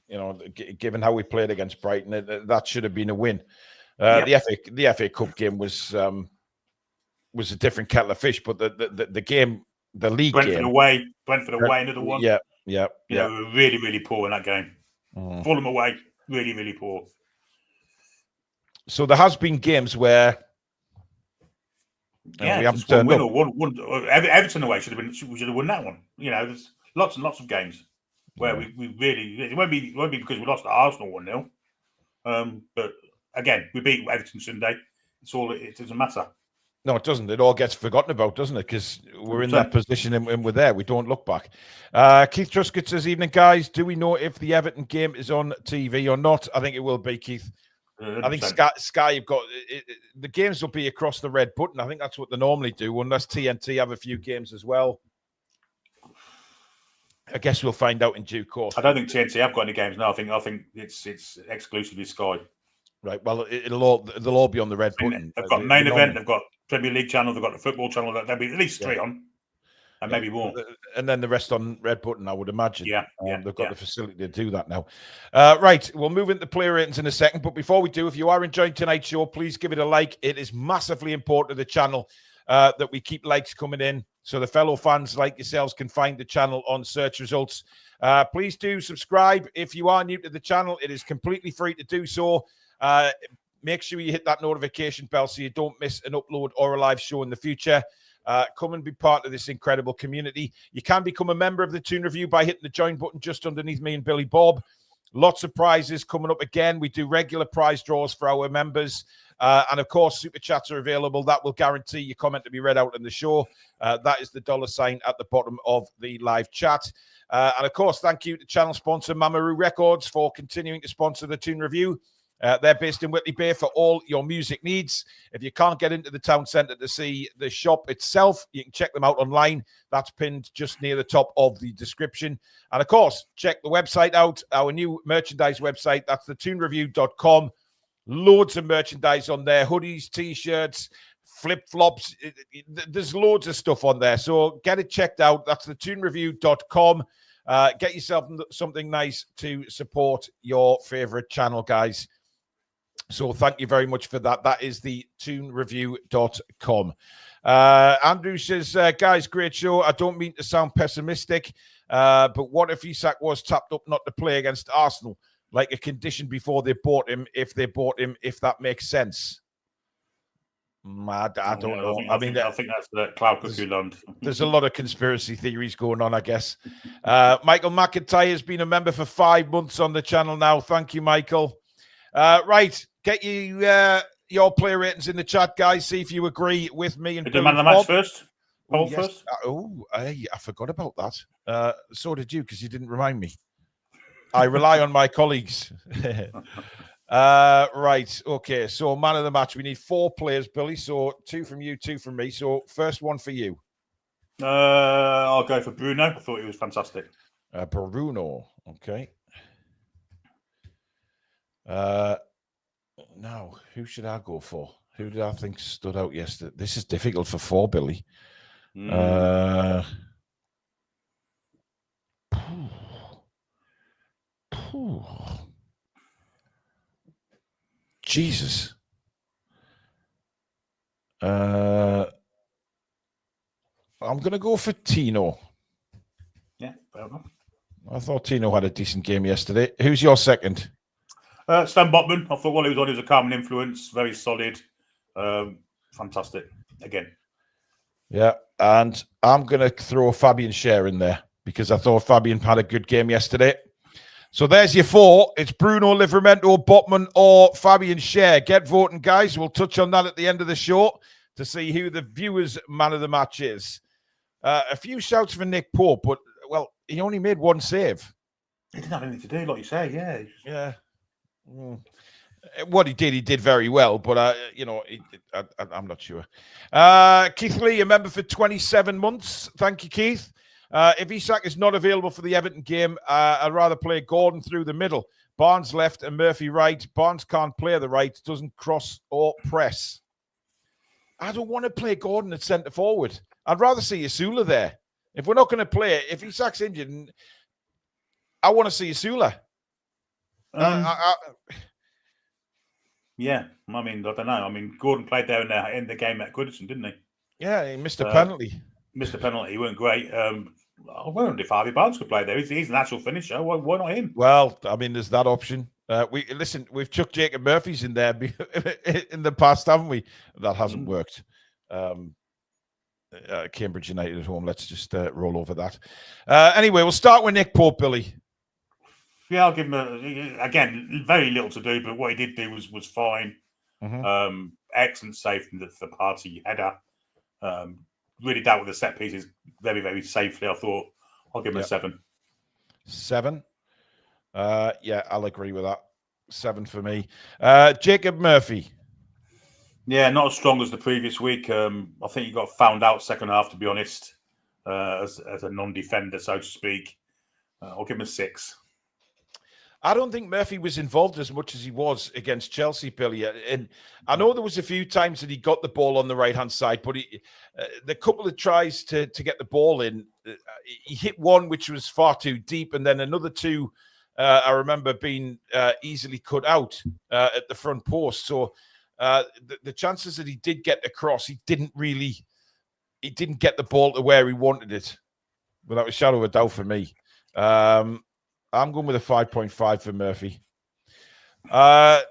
No. Given how we played against Brighton, that should have been a win. The FA Cup game was a different kettle of fish, but the game, the league Brentford game, away, another one. Yeah. We were really, really poor in that game. Fulham away, really, really poor. So there has been games where we haven't turned up. Everton away we should have won that one. There's lots and lots of games where we really, it won't be because we lost to Arsenal 1-0. But again, we beat Everton Sunday. It doesn't matter. No, it doesn't. It all gets forgotten about, doesn't it? Because we're in that position and we're there. We don't look back. Keith Truscott says, evening, guys. Do we know if the Everton game is on TV or not? I think it will be, Keith. 100%. I think Sky you've got the games will be across the red button. I think that's what they normally do, unless TNT have a few games as well. I guess we'll find out in due course. I don't think TNT have got any games now. I think it's exclusively Sky. Right. Well, they'll all be on the red button. They've got main event. They've got Premier League channel. They've got the football channel. There'll be at least 3 on, and maybe more. And then the rest on red button, I would imagine. They've got the facility to do that now. Right. We'll move into player ratings in a second. But before we do, if you are enjoying tonight's show, please give it a like. It is massively important to the channel that we keep likes coming in, so the fellow fans like yourselves can find the channel on search results. Please do subscribe. If you are new to the channel, it is completely free to do so. Make sure you hit that notification bell so you don't miss an upload or a live show in the future. Come and be part of this incredible community. You can become a member of the Toon Review by hitting the join button just underneath me and Billy Bob. Lots of prizes coming up again. We do regular prize draws for our members. And of course, super chats are available. That will guarantee your comment to be read out in the show. That is the $ at the bottom of the live chat. And of course, thank you to channel sponsor Mamaroo Records for continuing to sponsor the Toon Review. They're based in Whitley Bay for all your music needs. If you can't get into the town centre to see the shop itself, you can check them out online. That's pinned just near the top of the description. And of course, check the website out, our new merchandise website. That's thetoonreview.com. Loads of merchandise on there, hoodies, T-shirts, flip-flops. There's loads of stuff on there. So get it checked out. That's thetoonreview.com. Get yourself something nice to support your favourite channel, guys. So thank you very much for that. That is the toonreview.com. Andrew says, guys, great show. I don't mean to sound pessimistic, but what if Isak was tapped up not to play against Arsenal? Like a condition before they bought him, if that makes sense. I don't know. I think that's the cloud cuckoo land. There's a lot of conspiracy theories going on, I guess. Michael McIntyre has been a member for 5 months on the channel now. Thank you, Michael. Right, get your player ratings in the chat, guys. See if you agree with me. And do man of the match first. First. I forgot about that. So did you, because you didn't remind me. I rely on my colleagues. Right. Okay. So man of the match. We need 4 players, Billy. So 2 from you, 2 from me. So first one for you. I'll go for Bruno. I thought he was fantastic. Bruno. Okay. Now, who should I go for? Who did I think stood out yesterday? This is difficult for 4, Billy. Jesus. I'm going to go for Tino. Yeah, fair enough. I thought Tino had a decent game yesterday. Who's your second? Stan Botman. I thought while he was on, he was a calming influence. Very solid. Fantastic. Again. Yeah, and I'm going to throw Fabian Schär in there because I thought Fabian had a good game yesterday. So there's your 4. It's Bruno, Livramento, Botman, or Fabian Schär. Get voting, guys. We'll touch on that at the end of the show to see who the viewers' man of the match is. A few shouts for Nick Pope, but, well, he only made 1 save. He didn't have anything to do, like you say, yeah. Yeah. What he did very well, but I'm not sure. Keith Lee, a member for 27 months. Thank you, Keith. If Isak is not available for the Everton game, I'd rather play Gordon through the middle. Barnes left and Murphy right. Barnes can't play the right, doesn't cross or press. I don't want to play Gordon at centre forward. I'd rather see Asula there. If we're not going to play it, if Isak's injured, I want to see Asula. Yeah, I mean, I don't know. I mean, Gordon played there in the game at Goodison, didn't he? Yeah, he missed a penalty. Missed a penalty. He weren't great. I wonder if Harvey Barnes could play there. He's an actual finisher. Why not him? Well, I mean, there's that option. We've chucked Jacob Murphy's in there in the past, haven't we? That hasn't worked. Cambridge United at home. Let's just roll over that. Anyway, we'll start with Nick Pope, Billy. Yeah, I'll give him again, very little to do, but what he did do was fine. Mm-hmm. Excellent save from the party header. Really dealt with the set pieces very, very safely. I thought I'll give him a 7. 7. Yeah, I'll agree with that. 7 for me. Jacob Murphy. Yeah, not as strong as the previous week. I think he got found out second half, to be honest, as a non-defender, so to speak. I'll give him a 6. I don't think Murphy was involved as much as he was against Chelsea, Billy. And I know there was a few times that he got the ball on the right-hand side, but the couple of tries to get the ball in, he hit one which was far too deep, and then another two, I remember being easily cut out at the front post. So the chances that he did get across, he didn't get the ball to where he wanted it, without a shadow of a doubt for me. I'm going with a 5.5 for Murphy.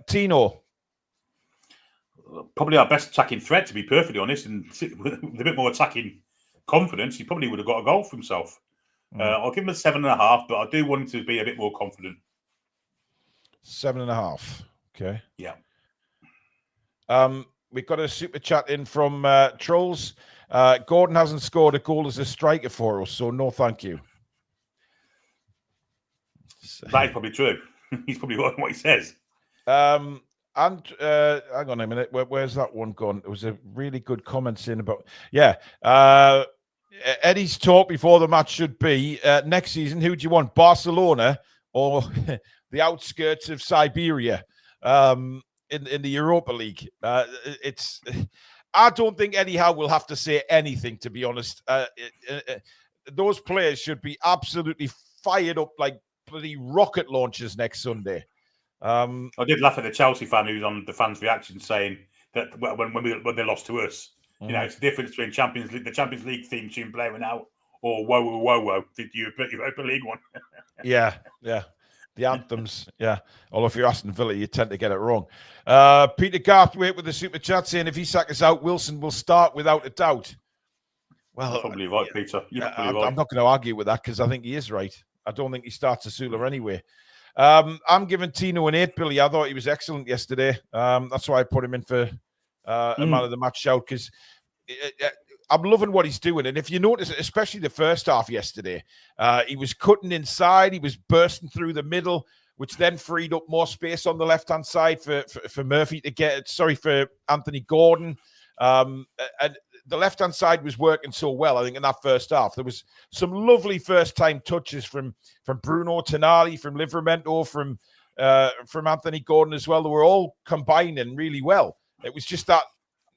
Tino. Probably our best attacking threat, to be perfectly honest, and with a bit more attacking confidence, he probably would have got a goal for himself. I'll give him a 7.5, but I do want him to be a bit more confident. 7.5. Okay. Yeah. We've got a super chat in from Trolls. Gordon hasn't scored a goal as a striker for us, so no thank you. That is probably true. He's probably what he says. And hang on a minute. Where's that one gone? It was a really good comment in about. Yeah. Eddie's talk before the match should be next season. Who do you want, Barcelona or the outskirts of Siberia in the Europa League? I don't think Eddie Howe will have to say anything, to be honest. Those players should be absolutely fired up like bloody rocket launchers next Sunday. I did laugh at the Chelsea fan who's on the fans' reaction saying that when they lost to us, you know, it's the difference between the Champions League theme tune playing out or whoa, the Europa League one. yeah. The anthems, yeah. Although if you're Aston Villa, you tend to get it wrong. Peter Garthwaite with the super chat saying if Isak is out, Wilson will start without a doubt. Well, you're probably right, Peter. I'm not going to argue with that because I think he is right. I don't think he starts Asula anyway. I'm giving Tino an 8, Billy. I thought he was excellent yesterday. That's why I put him in for a man of the match shout because I'm loving what he's doing. And if you notice, especially the first half yesterday, he was cutting inside. He was bursting through the middle, which then freed up more space on the left-hand side for Murphy to get, for Anthony Gordon. And the left-hand side was working so well, I think, in that first half. There was some lovely first-time touches from Bruno Tonali, from Livramento, from Anthony Gordon as well. They were all combining really well. It was just that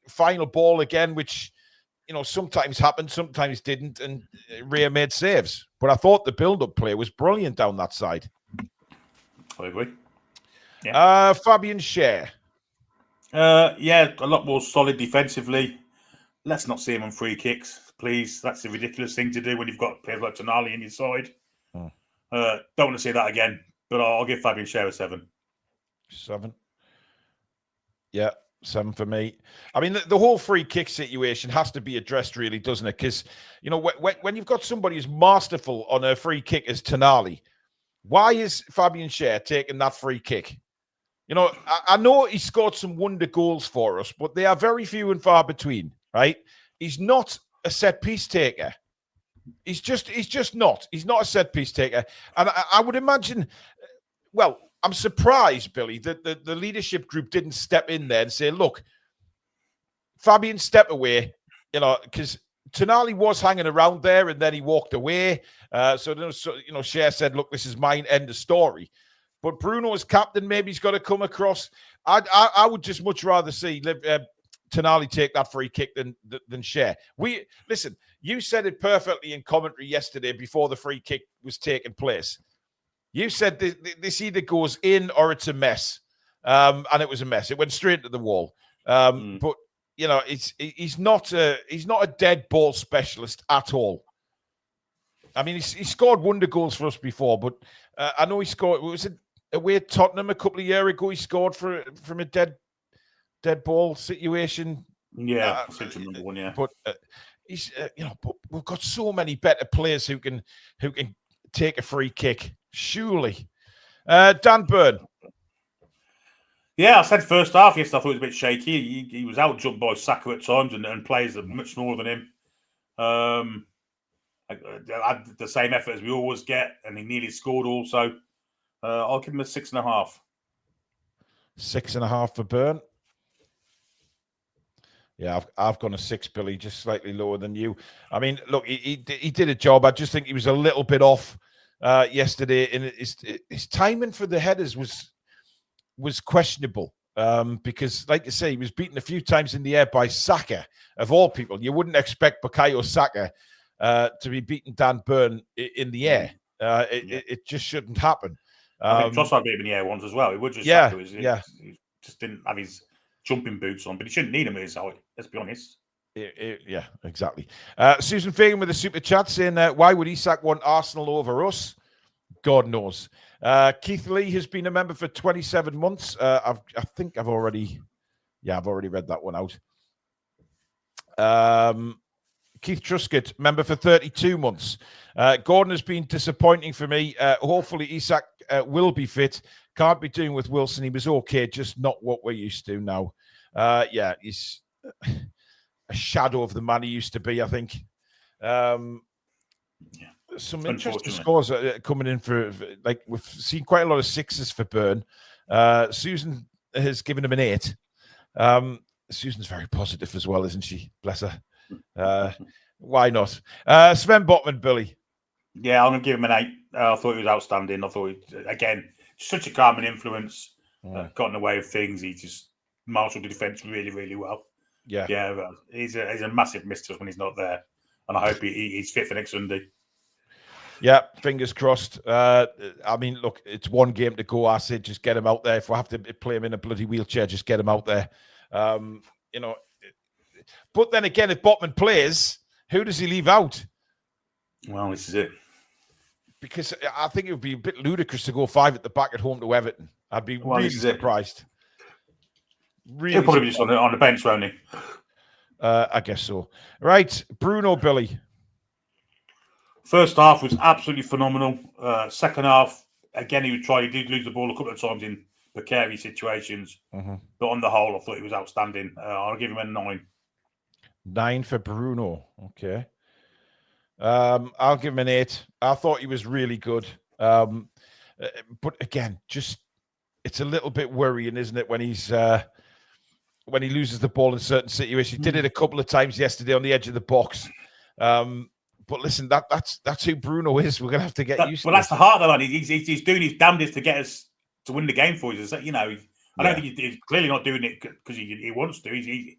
final ball again, which, you know, sometimes happened, sometimes didn't, and Rhea made saves. But I thought the build-up play was brilliant down that side. I agree. Yeah. Fabian Schär. A lot more solid defensively. Let's not see him on free kicks, please. That's a ridiculous thing to do when you've got players like Tonali on your side. Don't want to see that again, but I'll give Fabian Schär a 7. 7. Yeah, 7 for me. I mean, the whole free kick situation has to be addressed, really, doesn't it? Because, you know, when you've got somebody who's masterful on a free kick as Tonali, why is Fabian Schär taking that free kick? You know, I know he scored some wonder goals for us, but they are very few and far between, right? He's not a set-piece taker. He's just not. He's not a set-piece taker. And I would imagine, well, I'm surprised, Billy, that the leadership group didn't step in there and say, look, Fabian, step away, because Tonali was hanging around there and then he walked away. Cher said, look, this is mine, end of story. But Bruno as captain, maybe he's got to come across. I would just much rather see Tonali take that free kick than Cher. Listen, you said it perfectly in commentary yesterday before the free kick was taking place. You said this either goes in or it's a mess. And it was a mess. It went straight to the wall. But he's not a dead ball specialist at all. I mean, he scored wonder goals for us before, but I know he scored. Was it away at Tottenham a couple of years ago? He scored from a dead ball situation. Yeah, I seem to remember one. Yeah, but he's but we've got so many better players who can take a free kick. Surely, Dan Burn. Yeah, I said first half yesterday I thought it was a bit shaky. He was out-jumped by Saka at times and players that are much smaller than him. Had the same effort as we always get, and he nearly scored also. I'll give him a 6.5. 6.5 for Burn. Yeah, I've gone a 6, Billy, just slightly lower than you. I mean, look, he did a job. I just think he was a little bit off yesterday. And his timing for the headers was questionable because, like you say, he was beaten a few times in the air by Saka, of all people. You wouldn't expect Bukayo Saka to be beating Dan Burn in the air. It just shouldn't happen. I think Trossard beat him in the air once as well. He would just he just didn't have his jumping boots on, but he shouldn't need them at his height. Let's be honest. Yeah, exactly. Susan Fagan with a super chat saying, why would Isak want Arsenal over us? God knows. Keith Lee has been a member for 27 months. I think I've already read that one out. Keith Truscott, member for 32 months. Gordon has been disappointing for me. Hopefully Isak will be fit. Can't be doing with Wilson. He was okay, just not what we're used to now. He's a shadow of the man he used to be, I think. Some interesting scores coming in for like we've seen quite a lot of 6s for Burn. Susan has given him an 8. Susan's very positive as well, isn't she? Bless her. Why not? Sven Botman, Billy. Yeah, I'm gonna give him an 8. I thought he was outstanding. I thought again, such a calming influence, got in the way of things. He just marshaled the defence really, really well. Yeah. He's a massive miss when he's not there, and I hope he's fit for next Sunday. Yeah, fingers crossed. I mean, look, it's one game to go. I said, just get him out there. If we have to play him in a bloody wheelchair, just get him out there. But then again, if Botman plays, who does he leave out? Well, this is it. Because I think it would be a bit ludicrous to go 5 at the back at home to Everton. I'd be really surprised. He'll probably be just on the bench, won't he? I guess so. Right, Bruno, Billy. First half was absolutely phenomenal. Second half, again, he did lose the ball a couple of times in precarious situations. Mm-hmm. But on the whole, I thought he was outstanding. I'll give him a 9. 9 for Bruno. Okay. I'll give him an 8. I thought he was really good. But again, just it's a little bit worrying, isn't it, when when he loses the ball in certain situations. He did it a couple of times yesterday on the edge of the box. But listen, that's who Bruno is. We're gonna have to get used to. Well, that's the heart of it. He's doing his damnedest to get us to win the game for us. I don't think he's clearly not doing it because he wants to. He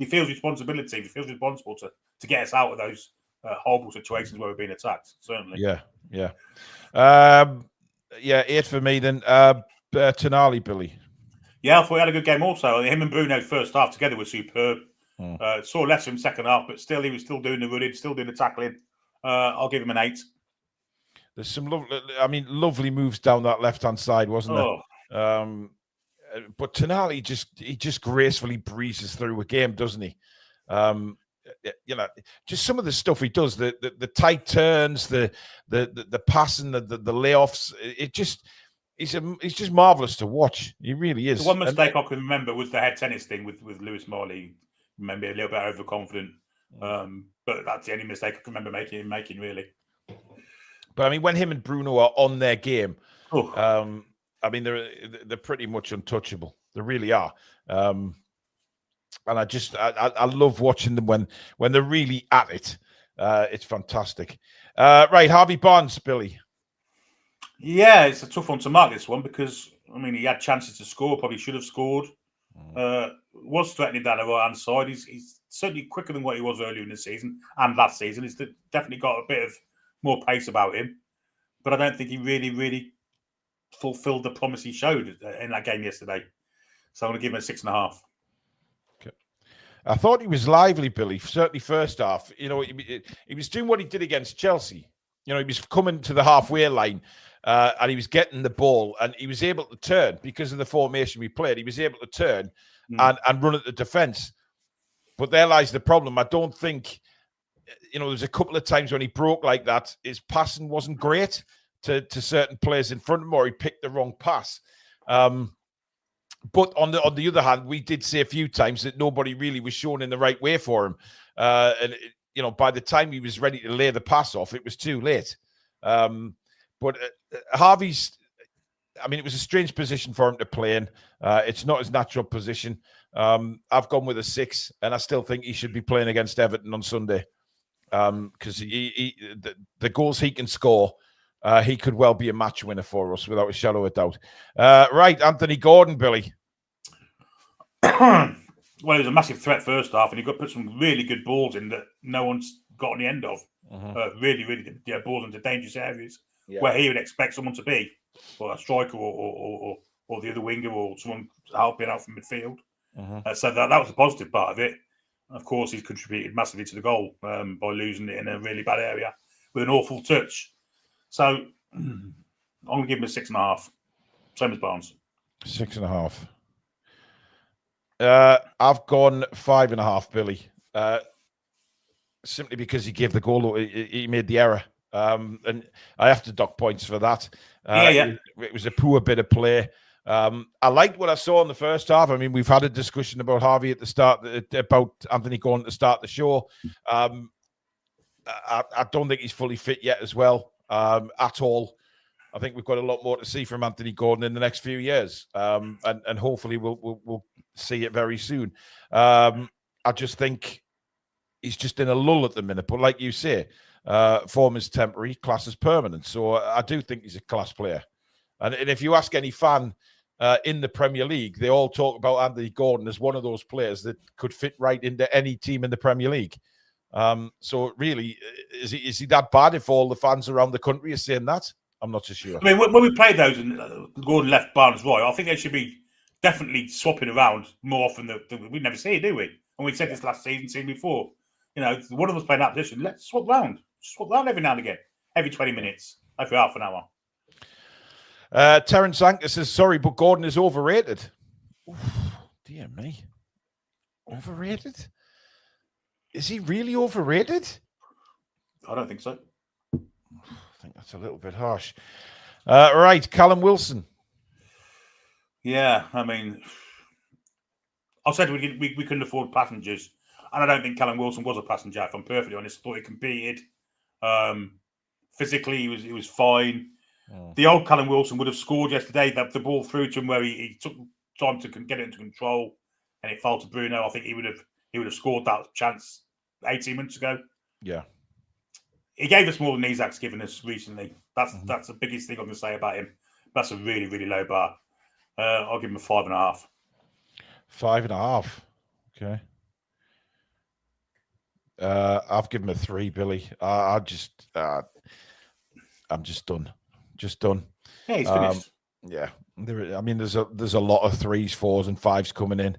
feels responsibility. He feels responsible to get us out of those horrible situations where we're being attacked. Certainly. Yeah. 8 for me then. Tonali, Billy. Yeah, I thought he had a good game also. Him and Bruno first half together were superb. Saw less of him second half, but still he was still doing the running, still doing the tackling. I'll give him an 8. There's some lovely moves down that left-hand side, wasn't there? But Tonali just gracefully breezes through a game, doesn't he? Just some of the stuff he does, the tight turns, the passing, the layoffs. He's just marvelous to watch. He really is. The one mistake I can remember was the head tennis thing with Lewis Marley. Maybe a little bit overconfident, but that's the only mistake I can remember making really. But I mean, when him and Bruno are on their game, I mean, they're pretty much untouchable. They really are. And I love watching them when they're really at it. It's fantastic. Right, Harvey Barnes, Billy. Yeah, it's a tough one to mark, this one, because I mean, he had chances to score, probably should have scored. Was threatening down the right hand side. He's certainly quicker than what he was earlier in the season and last season. He's definitely got a bit of more pace about him, but I don't think he really fulfilled the promise he showed in that game yesterday. So I'm going to give him a 6.5. Okay. I thought he was lively, Billy. Certainly first half. You know, he was doing what he did against Chelsea. You know, he was coming to the halfway line. And he was getting the ball, and he was able to turn because of the formation we played. He was able to turn and run at the defence. But there lies the problem. I don't think, you know, there's a couple of times when he broke like that, his passing wasn't great to certain players in front of him, or he picked the wrong pass. But on the other hand, we did say a few times that nobody really was shown in the right way for him. You know, by the time he was ready to lay the pass off, it was too late. But Harvey's, I mean, it was a strange position for him to play in. It's not his natural position. I've gone with a 6, and I still think he should be playing against Everton on Sunday because the goals he can score, he could well be a match winner for us without a shadow of a doubt. Right, Anthony Gordon, Billy. Well, he was a massive threat first half, and he got put some really good balls in that no one's got on the end of. Really good balls into dangerous areas. Yeah. Where he would expect someone to be, or a striker, or the other winger, or someone helping out from midfield. So that was the positive part of it. Of course, he's contributed massively to the goal by losing it in a really bad area with an awful touch. So I'm going to give him a 6.5, same as Barnes. 6.5. I've gone 5.5, Billy. Simply because he gave the goal, he made the error. And I have to dock points for that. It was a poor bit of play. I liked what I saw in the first half. I mean, we've had a discussion about Harvey at the start, about Anthony Gordon to start the show. I don't think he's fully fit yet as well, at all. I think we've got a lot more to see from Anthony Gordon in the next few years. And hopefully we'll see it very soon. I just think he's just in a lull at the minute. But like you say, form is temporary, class is permanent. So I do think he's a class player. And if you ask any fan in the Premier League, they all talk about Anthony Gordon as one of those players that could fit right into any team in the Premier League. So really, is he that bad if all the fans around the country are saying that? I'm not so sure. I mean, when we played those and Gordon left, Barnes right, I think they should be definitely swapping around more often than we never see it, do we? And we said this last season before. You know, one of us playing that position, let's swap round. Swap round every now and again, every 20 minutes, every half an hour. Terence Anker says, sorry, but Gordon is overrated. Oof, dear me. Overrated? Is he really overrated? I don't think so. I think that's a little bit harsh. Right, Callum Wilson. Yeah, I mean, I said we couldn't afford passengers. And I don't think Callum Wilson was a passenger, if I'm perfectly honest. I thought he competed. Physically, he was fine. The old Callum Wilson would have scored yesterday. The ball through to him where he took time to get it into control, and it fell to Bruno. I think he would have scored that chance 18 months ago. Yeah, he gave us more than Isak's given us recently. That's the biggest thing I'm going to say about him. That's a really, really low bar. I'll give him a 5.5. 5.5. Okay. I've given him a 3, Billy. I'm just done. Just done. Yeah, he's finished. Yeah, there's a lot of 3s, 4s, and 5s coming in.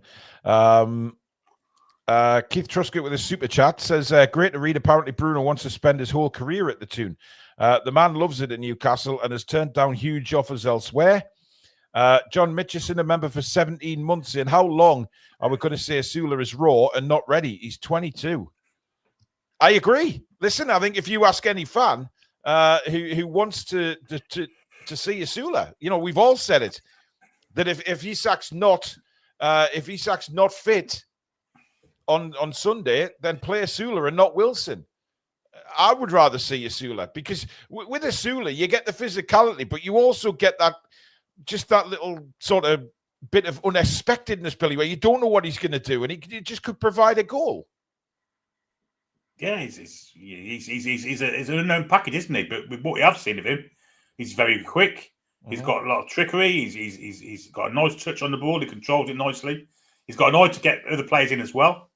Keith Truscott with a super chat says, great to read. Apparently, Bruno wants to spend his whole career at the Toon. The man loves it at Newcastle and has turned down huge offers elsewhere. John Mitchison, a member for 17 months, saying, how long are we going to say Sula is raw and not ready? He's 22. I agree. Listen, I think if you ask any fan who wants to see Sula, you know, we've all said it, that if Isak's not fit on Sunday, then play Sula and not Wilson. I would rather see Asula, because with Asula, you get the physicality, but you also get that little sort of bit of unexpectedness, Billy, where you don't know what he's going to do, and he just could provide a goal. Yeah, he's an unknown package, isn't he? But with what we have seen of him, he's very quick. He's got a lot of trickery. He's got a nice touch on the ball. He controls it nicely. He's got an eye to get other players in as well.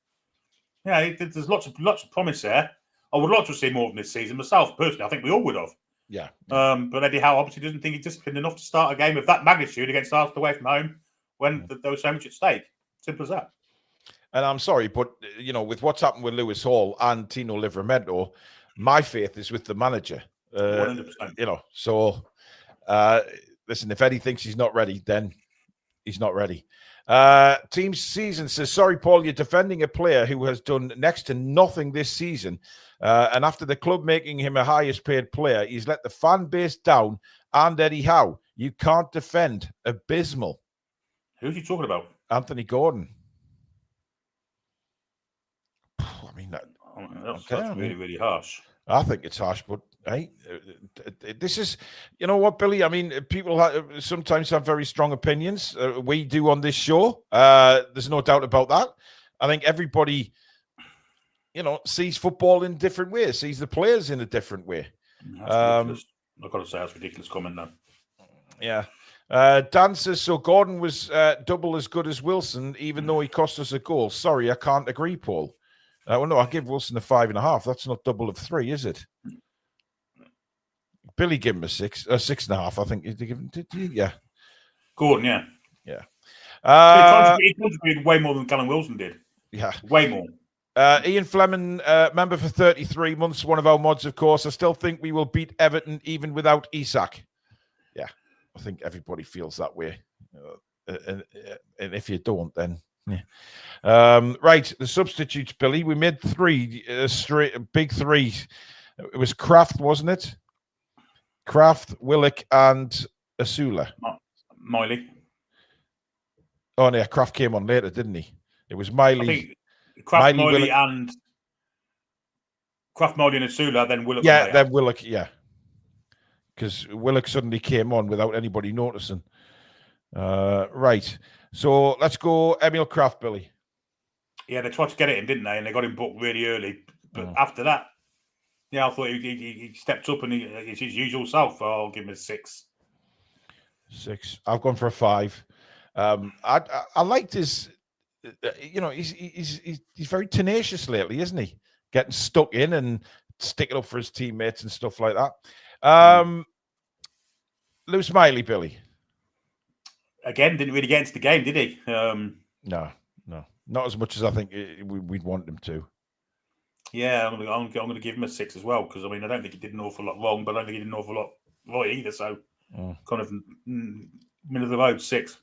Yeah, there's lots of promise there. I would like to see more of this season myself, personally. I think we all would have. Yeah. But Eddie Howe obviously doesn't think he's disciplined enough to start a game of that magnitude against Arsenal away from home when there was so much at stake. Simple as that. And I'm sorry, but, with what's happened with Lewis Hall and Tino Livramento, my faith is with the manager. 100%. So, listen, if Eddie thinks he's not ready, then he's not ready. Team Season says, sorry, Paul, you're defending a player who has done next to nothing this season. And after the club making him a highest paid player, he's let the fan base down and Eddie Howe. You can't defend. Abysmal. Who's he talking about? Anthony Gordon. I mean, that's really, really harsh. I think it's harsh, but hey, this is, you know what, Billy? I mean, people sometimes have very strong opinions. We do on this show. There's no doubt about that. I think everybody, sees football in different ways, sees the players in a different way. I've got to say, that's ridiculous comment now. Yeah. Dan says, so Gordon was double as good as Wilson, even though he cost us a goal. Sorry, I can't agree, Paul. Well, no, I'll give Wilson a 5.5. That's not double of 3, is it? Billy gave him a 6.5. I think. Did you? Yeah. Gordon, yeah. Yeah. He contributed way more than Callum Wilson did. Yeah. Way more. Ian Fleming, member for 33 months, one of our mods, of course. I still think we will beat Everton even without Isak. Yeah. I think everybody feels that way. And if you don't, then... Yeah. Right, the substitutes, Billy. We made 3 big 3. It was Kraft, wasn't it? Kraft, Willock, and Asula. Miley. Oh, yeah, Kraft came on later, didn't he? It was Miley. I think Kraft, Miley, and Asula, then Willock. Yeah, then Willock, yeah. Because Willock suddenly came on without anybody noticing. Right. So let's go Emil Kraft, Billy. Yeah, they tried to get it in, didn't they? And they got him booked really early. But after that, I thought he stepped up and he's his usual self. I'll give him a 6. 6. I've gone for a 5. I liked his. He's very tenacious lately, isn't he? Getting stuck in and sticking up for his teammates and stuff like that. Lou Smiley, Billy. Again, didn't really get into the game, did he? No, not as much as I think we'd want him to. Yeah, I'm going to give him a 6 as well, because I don't think he did an awful lot wrong, but I don't think he did an awful lot right either. So, kind of middle of the road, 6.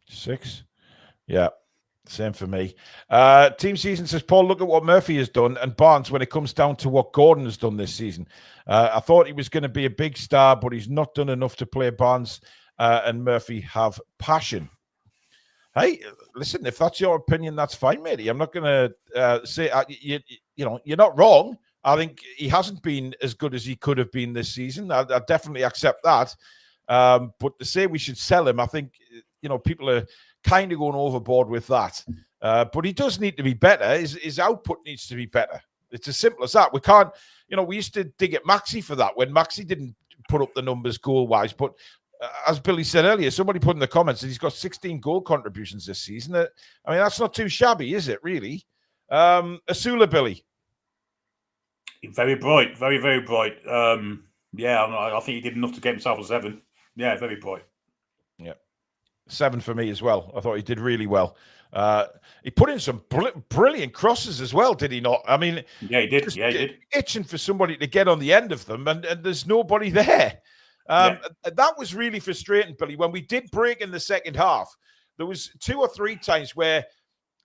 6, yeah, same for me. Team Season says, Paul, look at what Murphy has done, and Barnes when it comes down to what Gordon has done this season. I thought he was going to be a big star, but he's not done enough to play Barnes. And Murphy have passion. Hey, listen, if that's your opinion, that's fine, matey. I'm not going to say, you're not wrong. I think he hasn't been as good as he could have been this season. I definitely accept that. But to say we should sell him, I think, people are kind of going overboard with that. But he does need to be better. His output needs to be better. It's as simple as that. We can't, we used to dig at Maxi for that when Maxi didn't put up the numbers goal-wise, but as Billy said earlier, somebody put in the comments that he's got 16 goal contributions this season. That's not too shabby, is it, really? Asula, Billy. Very bright, very, very bright. I think he did enough to get himself a 7. Yeah, very bright. Yeah. 7 for me as well. I thought he did really well. He put in some brilliant crosses as well, did he not? Yeah, he did. Yeah, he did. Itching for somebody to get on the end of them, and there's nobody there. That was really frustrating, Billy. When we did break in the second half, there was 2 or 3 times where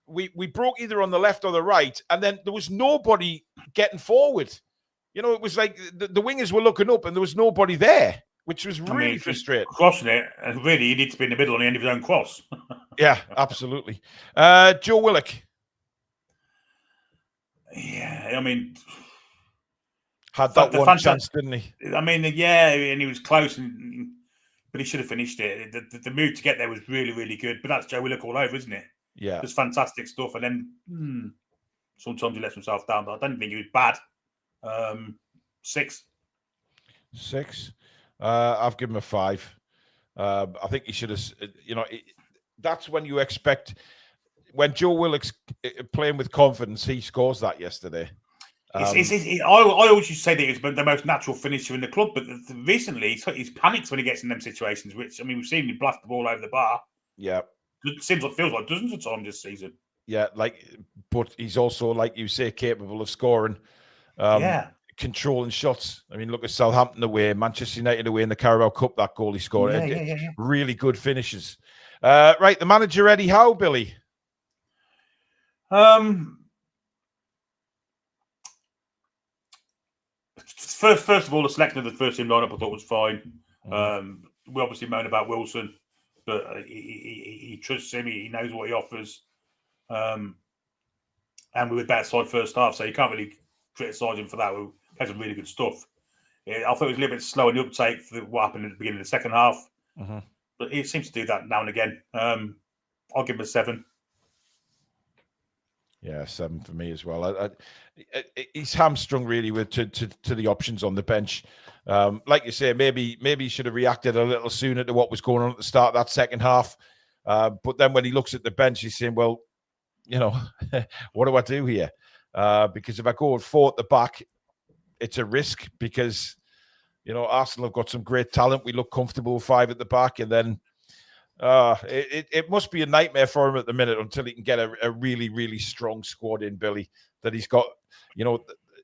we broke either on the left or the right, and then there was nobody getting forward. It was like the wingers were looking up and there was nobody there, which was really frustrating. Crossing it, and really he needs to be in the middle on the end of his own cross. Yeah, absolutely. Joe Willock. Yeah, had that one chance, didn't he? I mean, yeah, and he was close, but he should have finished it. The move to get there was really, really good. But that's Joe Willock all over, isn't it? Yeah. Just fantastic stuff. And then sometimes he lets himself down, but I don't think he was bad. 6. 6. I've given him a 5. I think he should have, that's when you expect, when Joe Willock's playing with confidence, he scores that yesterday. I always used to say that he's the most natural finisher in the club, but recently he's panicked when he gets in them situations, which, I mean, we've seen him blast the ball over the bar. Yeah. It feels like dozens of times this season. Yeah, but he's also, like you say, capable of scoring. Controlling shots. I mean, look at Southampton away, Manchester United away in the Carabao Cup, that goal he scored. Yeah. Really good finishes. Right, the manager, Eddie Howe, Billy. First of all, the selection of the first team lineup I thought was fine. We obviously moan about Wilson, but he trusts him. He knows what he offers. And we were better side first half, so you can't really criticise him for that. We had some really good stuff. I thought it was a little bit slow in the uptake for what happened at the beginning of the second half. But he seems to do that now and again. I'll give him a 7. Yeah, 7 for me as well. He's hamstrung really with to the options on the bench. Like you say, maybe he should have reacted a little sooner to what was going on at the start of that second half. But then when he looks at the bench, he's saying, well, what do I do here? Because if I go with 4 at the back, it's a risk because, Arsenal have got some great talent. We look comfortable with 5 at the back, and then it must be a nightmare for him at the minute until he can get a really, really strong squad in, Billy, that he's got,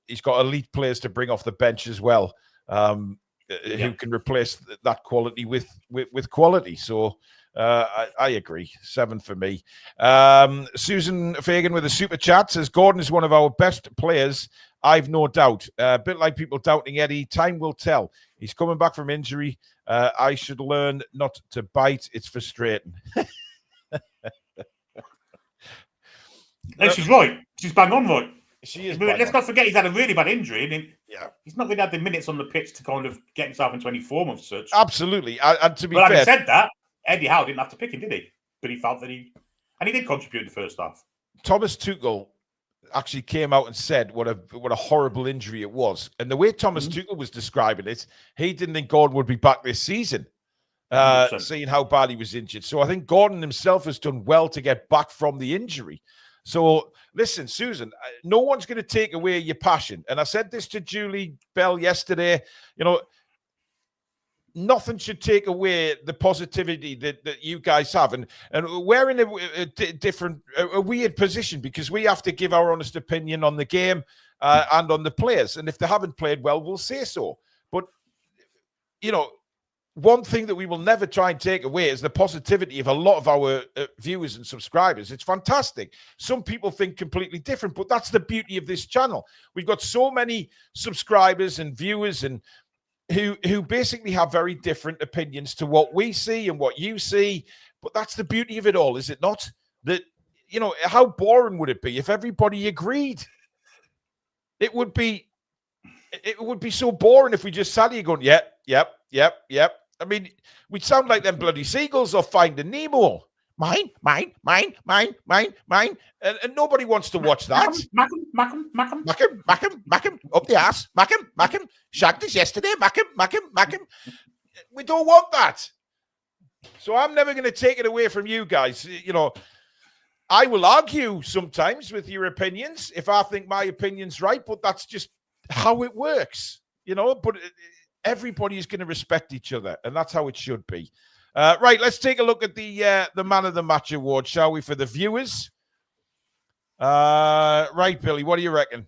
he's got elite players to bring off the bench as well, who can replace that quality with quality. So I agree. 7 for me. Susan Fagan with a super chat says, Gordon is one of our best players. I've no doubt. A bit like people doubting Eddie, time will tell. He's coming back from injury. I should learn not to bite. It's frustrating. She's right. She's bang on right. She is. Let's not forget he's had a really bad injury. He's not really had the minutes on the pitch to kind of get himself into any form of such. Absolutely. And to be fair, having said that, Eddie Howe didn't have to pick him, did he? But he felt that he did contribute in the first half. Thomas Tuchel actually came out and said what a horrible injury it was. And the way Thomas Tuchel was describing it, he didn't think Gordon would be back this season, seeing how bad he was injured. So I think Gordon himself has done well to get back from the injury. So listen, Susan, no one's going to take away your passion. And I said this to Julie Bell yesterday, nothing should take away the positivity that you guys have. And we're in a weird position because we have to give our honest opinion on the game and on the players. And if they haven't played well, we'll say so. But, one thing that we will never try and take away is the positivity of a lot of our viewers and subscribers. It's fantastic. Some people think completely different, but that's the beauty of this channel. We've got so many subscribers and viewers and who basically have very different opinions to what we see and what you see. But that's the beauty of it all, is it not? That, how boring would it be if everybody agreed? It would be so boring if we just sat here going, yep. I mean, we'd sound like them bloody seagulls off Finding Nemo. Mine. And nobody wants to watch that. Mack him. Up the ass. Mack him. Shagged us yesterday. Mack him. We don't want that. So I'm never going to take it away from you guys. I will argue sometimes with your opinions if I think my opinion's right, but that's just how it works, But everybody is going to respect each other, and that's how it should be. Right, let's take a look at the Man of the Match award, shall we, for the viewers? Right, Billy, what do you reckon?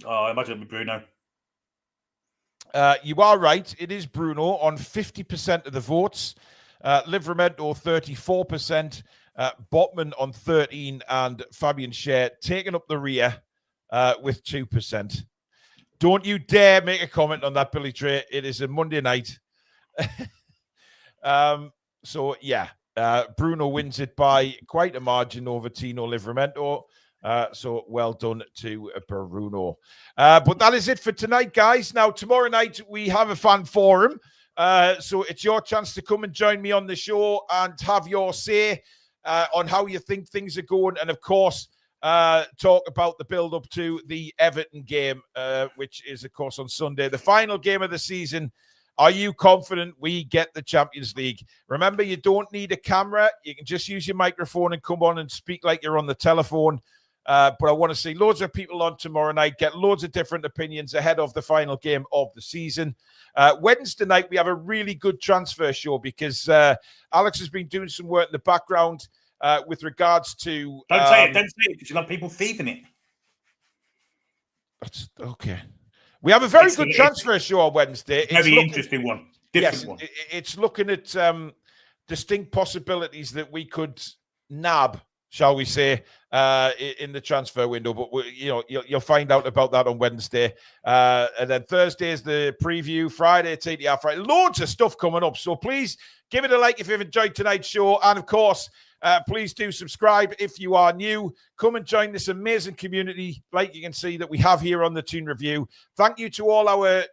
I imagine it'll be Bruno. You are right. It is Bruno on 50% of the votes. Livramento 34%, Botman on 13%, and Fabian Schär taking up the rear with 2%. Don't you dare make a comment on that, Billy Trey. It is a Monday night. So, Bruno wins it by quite a margin over Tino Livramento. So well done to Bruno. But that is it for tonight, guys. Now, tomorrow night, we have a fan forum. So it's your chance to come and join me on the show and have your say on how you think things are going. And, of course, talk about the build-up to the Everton game, which is, of course, on Sunday. The final game of the season. Are you confident we get the Champions League? Remember, you don't need a camera. You can just use your microphone and come on and speak like you're on the telephone. But I want to see loads of people on tomorrow night, get loads of different opinions ahead of the final game of the season. Wednesday night, we have a really good transfer show because Alex has been doing some work in the background with regards to... Don't say it, because you'll have people thieving it. That's okay. We have a very good transfer show on Wednesday. It's very interesting one. Different one. It's looking at distinct possibilities that we could nab, shall we say, in the transfer window. But you'll find out about that on Wednesday. And then Thursday is the preview. Friday, it's ATR Friday. Loads of stuff coming up. So please give it a like if you've enjoyed tonight's show. And of course, please do subscribe if you are new. Come and join this amazing community, like you can see that we have here on the Toon Review. Thank you to all our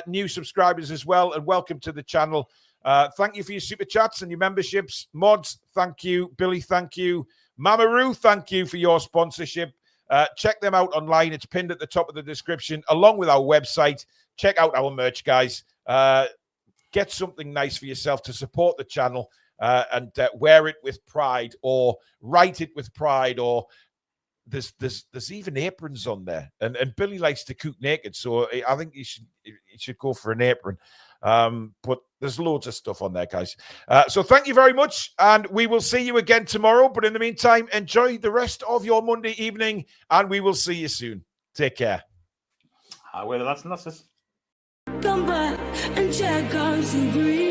new subscribers as well, and welcome to the channel. Thank you for your super chats and your memberships. Mods, thank you. Billy, thank you. Mamaroo, thank you for your sponsorship. Check them out online. It's pinned at the top of the description, along with our website. Check out our merch, guys. Get something nice for yourself to support the channel. And wear it with pride, or write it with pride, or there's even aprons on there. And Billy likes to cook naked, so I think you should go for an apron. But there's loads of stuff on there, guys. So thank you very much, and we will see you again tomorrow. But in the meantime, enjoy the rest of your Monday evening, and we will see you soon. Take care. We're the lads and lasses. Come back and check out some green.